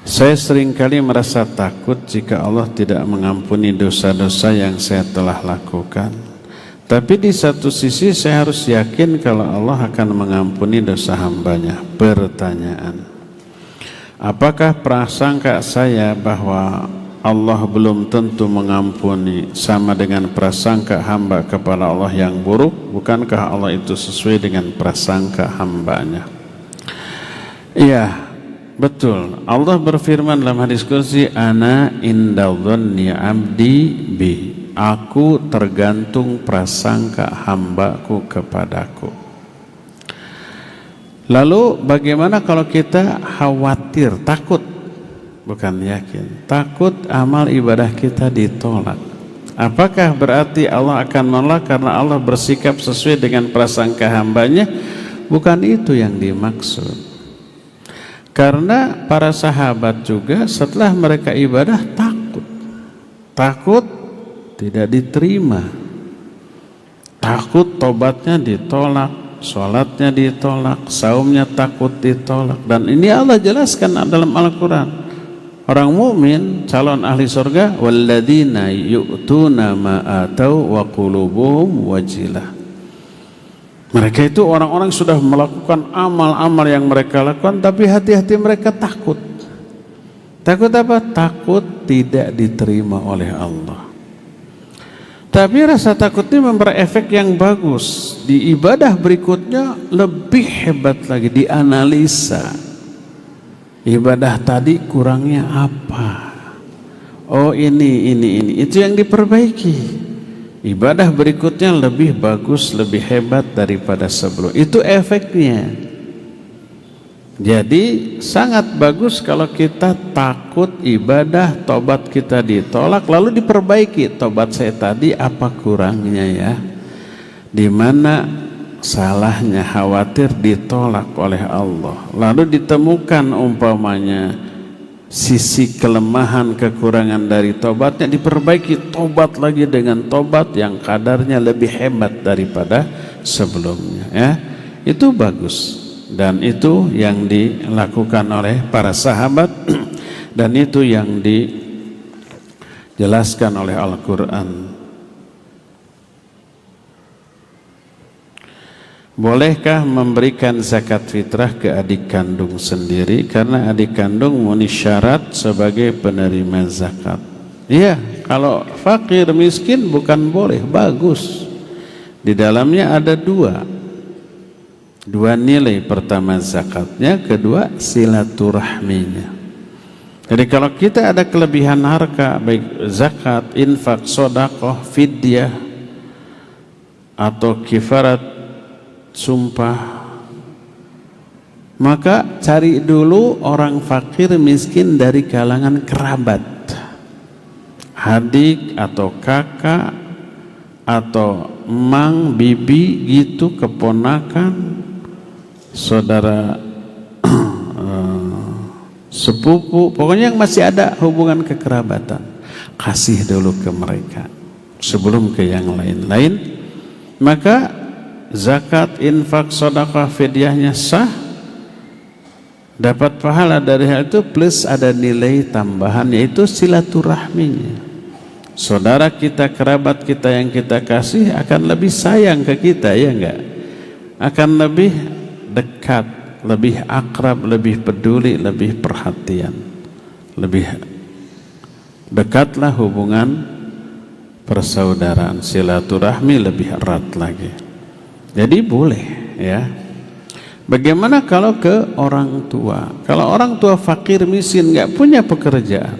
Saya seringkali merasa takut jika Allah tidak mengampuni dosa-dosa yang saya telah lakukan. Tapi di satu sisi saya harus yakin kalau Allah akan mengampuni dosa hambanya. Pertanyaan, apakah prasangka saya bahwa Allah belum tentu mengampuni sama dengan prasangka hamba kepada Allah yang buruk? Bukankah Allah itu sesuai dengan prasangka hambanya? Iya, betul. Allah berfirman dalam hadis qudsi, ana inda dhanni abdi bi. Aku tergantung prasangka hambaku kepadaku. Lalu bagaimana kalau kita khawatir, takut, bukan yakin, takut amal ibadah kita ditolak? Apakah berarti Allah akan menolak karena Allah bersikap sesuai dengan prasangka hambanya? Bukan itu yang dimaksud. Karena para sahabat juga setelah mereka ibadah takut tidak diterima, takut tobatnya ditolak, sholatnya ditolak, saumnya takut ditolak. Dan ini Allah jelaskan dalam Al-Quran. Orang mukmin calon ahli surga, walladzina yu'tuna ma atau wa qulubuhum wajilah. Mereka itu orang-orang sudah melakukan amal-amal yang mereka lakukan, tapi hati-hati mereka takut. Takut apa? Takut tidak diterima oleh Allah. Tapi rasa takut ini memberi efek yang bagus. Di ibadah berikutnya lebih hebat lagi, dianalisa. Ibadah tadi kurangnya apa? Oh ini. Itu yang diperbaiki. Ibadah berikutnya lebih bagus, lebih hebat daripada sebelum. Itu efeknya. Jadi sangat bagus kalau kita takut ibadah tobat kita ditolak lalu diperbaiki. Tobat saya tadi apa kurangnya ya? Di mana salahnya, khawatir ditolak oleh Allah. Lalu ditemukan umpamanya sisi kelemahan, kekurangan dari tobatnya, diperbaiki, tobat lagi dengan tobat yang kadarnya lebih hebat daripada sebelumnya ya. Itu bagus. Dan itu yang dilakukan oleh para sahabat dan itu yang dijelaskan oleh Al-Quran. Bolehkah memberikan zakat fitrah ke adik kandung sendiri karena adik kandung memenuhi syarat sebagai penerima zakat? Iya, kalau fakir miskin bukan boleh, bagus. Di dalamnya ada dua nilai, pertama zakatnya, kedua silaturahminya. Jadi kalau kita ada kelebihan harta, baik zakat, infak, sedekah, fidyah atau kifarat sumpah, maka cari dulu orang fakir miskin dari kalangan kerabat, adik atau kakak atau emang, bibi gitu, keponakan, saudara, sepupu, pokoknya yang masih ada hubungan kekerabatan, kasih dulu ke mereka sebelum ke yang lain-lain. Maka zakat, infak, sedekah, fidyahnya sah, dapat pahala dari hal itu, plus ada nilai tambahan yaitu silaturahminya. Saudara kita, kerabat kita yang kita kasih akan lebih sayang ke kita, ya enggak? Akan lebih dekat, lebih akrab, lebih peduli, lebih perhatian, lebih dekatlah hubungan persaudaraan, silaturahmi lebih erat lagi. Jadi boleh ya. Bagaimana kalau ke orang tua? Kalau orang tua fakir miskin, nggak punya pekerjaan,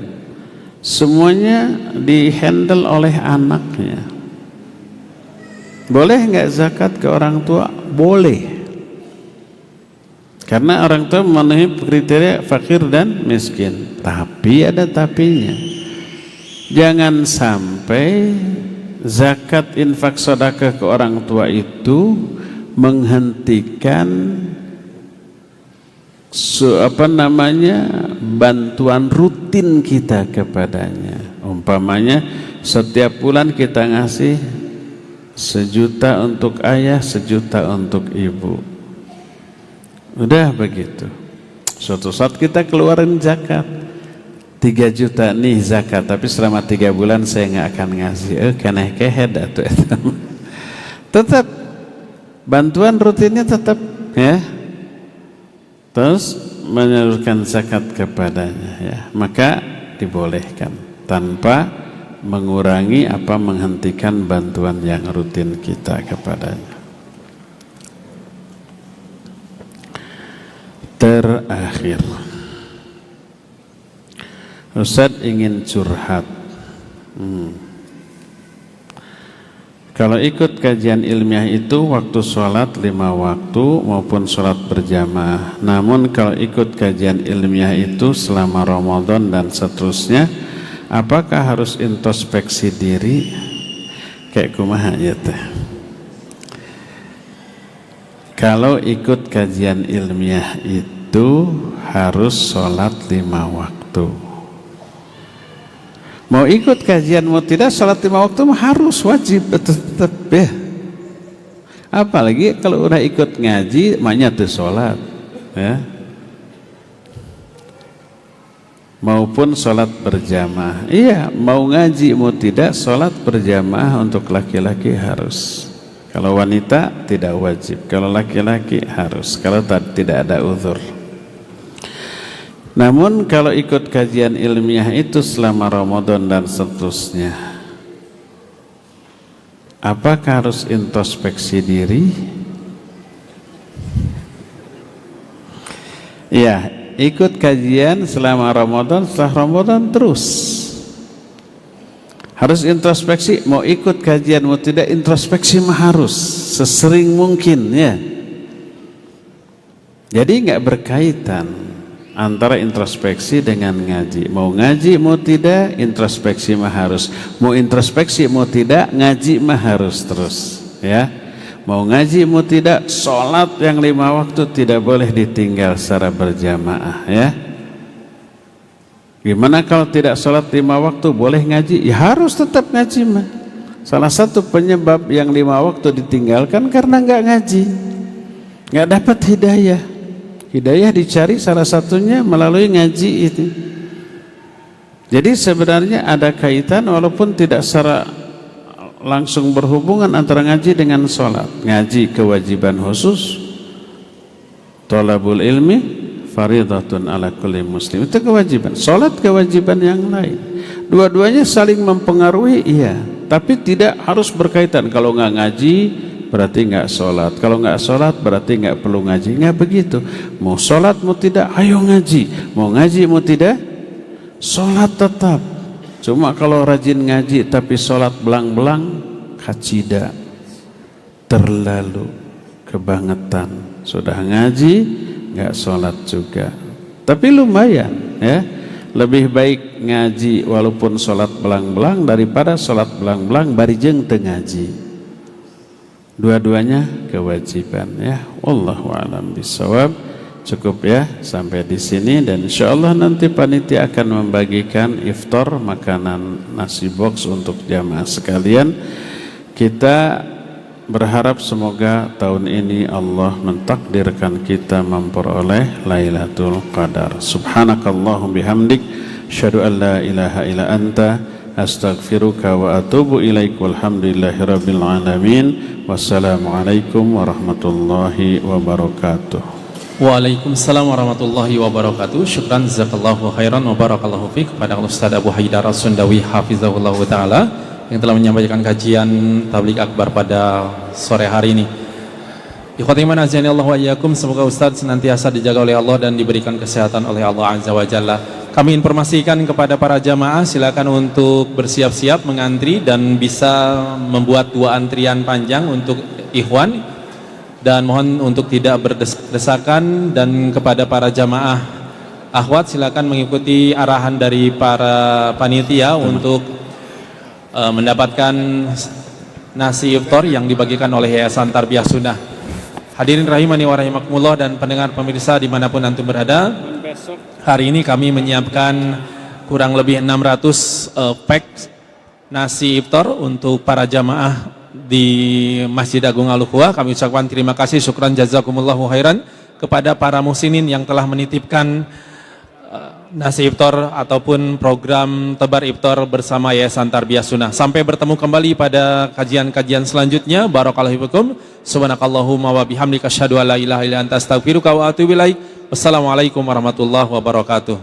semuanya dihandle oleh anaknya, boleh nggak zakat ke orang tua? Boleh. Karena orang tua memenuhi kriteria fakir dan miskin. Tapi ada tapinya. Jangan sampai zakat, infak, sedekah ke orang tua itu menghentikan bantuan rutin kita kepadanya. Umpamanya setiap bulan kita ngasih 1 juta untuk ayah, 1 juta untuk ibu. Udah begitu, suatu saat kita keluarin zakat 3 juta nih zakat, tapi selama 3 bulan saya nggak akan ngasih. Keneh kehed atuh. Tetap bantuan rutinnya tetap ya, terus menyalurkan zakat kepadanya ya, maka dibolehkan tanpa mengurangi menghentikan bantuan yang rutin kita kepadanya. Terakhir, Ustaz ingin curhat. Kalau ikut kajian ilmiah itu waktu sholat 5 waktu maupun sholat berjamaah. Namun kalau ikut kajian ilmiah itu selama Ramadan dan seterusnya, apakah harus introspeksi diri? Kayak kumaha ya teh? Kalau ikut kajian ilmiah itu harus sholat 5 waktu. Mau ikut kajian mau tidak, sholat 5 waktu harus, wajib tetap ya. Apalagi kalau udah ikut ngaji maknya tuh sholat ya. Maupun sholat berjamaah. Iya, mau ngaji mau tidak, sholat berjamaah untuk laki-laki harus. Kalau wanita tidak wajib, kalau laki-laki harus, kalau tidak ada uzur. Namun kalau ikut kajian ilmiah itu selama Ramadan dan seterusnya, Apakah harus introspeksi diri? Ya, ikut kajian selama Ramadan, setelah Ramadan terus. Harus introspeksi, mau ikut kajian mau tidak introspeksi mah harus sesering mungkin ya. Jadi nggak berkaitan antara introspeksi dengan ngaji. Mau ngaji mau tidak introspeksi mah harus. Mau introspeksi mau tidak ngaji mah harus terus ya. Mau ngaji mau tidak sholat yang 5 waktu tidak boleh ditinggal secara berjamaah ya. Gimana kalau tidak sholat 5 waktu boleh ngaji? Ya harus tetap ngaji mah. Salah satu penyebab yang 5 waktu ditinggalkan karena nggak ngaji, nggak dapat hidayah. Hidayah dicari salah satunya melalui ngaji itu. Jadi sebenarnya ada kaitan walaupun tidak secara langsung berhubungan antara ngaji dengan sholat. Ngaji kewajiban khusus, thalabul ilmi faridatun ala kulli muslim, itu kewajiban. Sholat kewajiban yang lain. Dua-duanya saling mempengaruhi, iya, tapi tidak harus berkaitan. Kalau nggak ngaji berarti nggak sholat, kalau nggak sholat berarti nggak perlu ngaji. Nggak begitu. Mau sholat mau tidak, ayo ngaji. Mau ngaji mau tidak, sholat tetap. Cuma kalau rajin ngaji tapi sholat belang-belang, kacida, terlalu kebangetan. Sudah ngaji nggak sholat juga, tapi lumayan ya. Lebih baik ngaji walaupun sholat belang-belang daripada sholat belang-belang barijeng teu ngaji. Dua-duanya kewajiban ya. Wallahu a'lam bishawab. Cukup ya sampai di sini, dan insyaallah nanti panitia akan membagikan iftar, makanan nasi box untuk jamaah sekalian. Kita berharap semoga tahun ini Allah mentakdirkan kita memperoleh Lailatul Qadar. Subhanakallahum bihamdik, asyhadu an la ilaha illa anta, astaghfiruka wa atubu ilaik. Walhamdulillahirabbil alamin. Wassalamualaikum warahmatullahi wabarakatuh. Waalaikumsalam warahmatullahi wabarakatuh. Syukran jazakallahu khairan wa barakallahu fiik kepada Ustaz Abu Haidar As-Sundawi hafizahullahu taala yang telah menyampaikan kajian tabligh akbar pada sore hari ini. Ikhwati iman azani Allah wa iyyakum, semoga Ustaz senantiasa dijaga oleh Allah dan diberikan kesehatan oleh Allah azza wa jalla. Kami informasikan kepada para jamaah, silakan untuk bersiap-siap mengantri dan bisa membuat 2 antrian panjang untuk ikhwan, dan mohon untuk tidak berdesakan. Dan kepada para jamaah akhwat, silakan mengikuti arahan dari para panitia untuk mendapatkan nasi iftar yang dibagikan oleh Yayasan Tarbiyah Sunnah. Hadirin rahimani wa rahimakumullah dan pendengar pemirsa dimanapun antum berada, hari ini kami menyiapkan kurang lebih 600 pack nasi iftar untuk para jamaah di Masjid Agung Al-Ukhuwah. Kami ucapkan terima kasih, syukran jazakumullahu khairan kepada para muslimin yang telah menitipkan nasi iftar ataupun program tebar iftar bersama Yayasan Tarbiyah Sunnah. Sampai bertemu kembali pada kajian-kajian selanjutnya. Barakallahu fikum. Subhanakallahumma wa bihamdika asyhadu an la ilaha illa anta astaghfiruka wa atubu ilaik. Wassalamualaikum warahmatullahi wabarakatuh.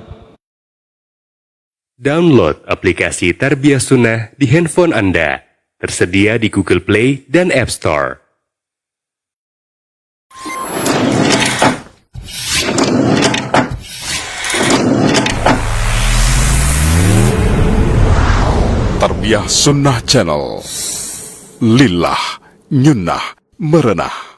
Download aplikasi Tarbiyah Sunnah di handphone Anda. Tersedia di Google Play dan App Store. Tarbiyah Sunnah Channel. Lillah, nyunnah, merenah.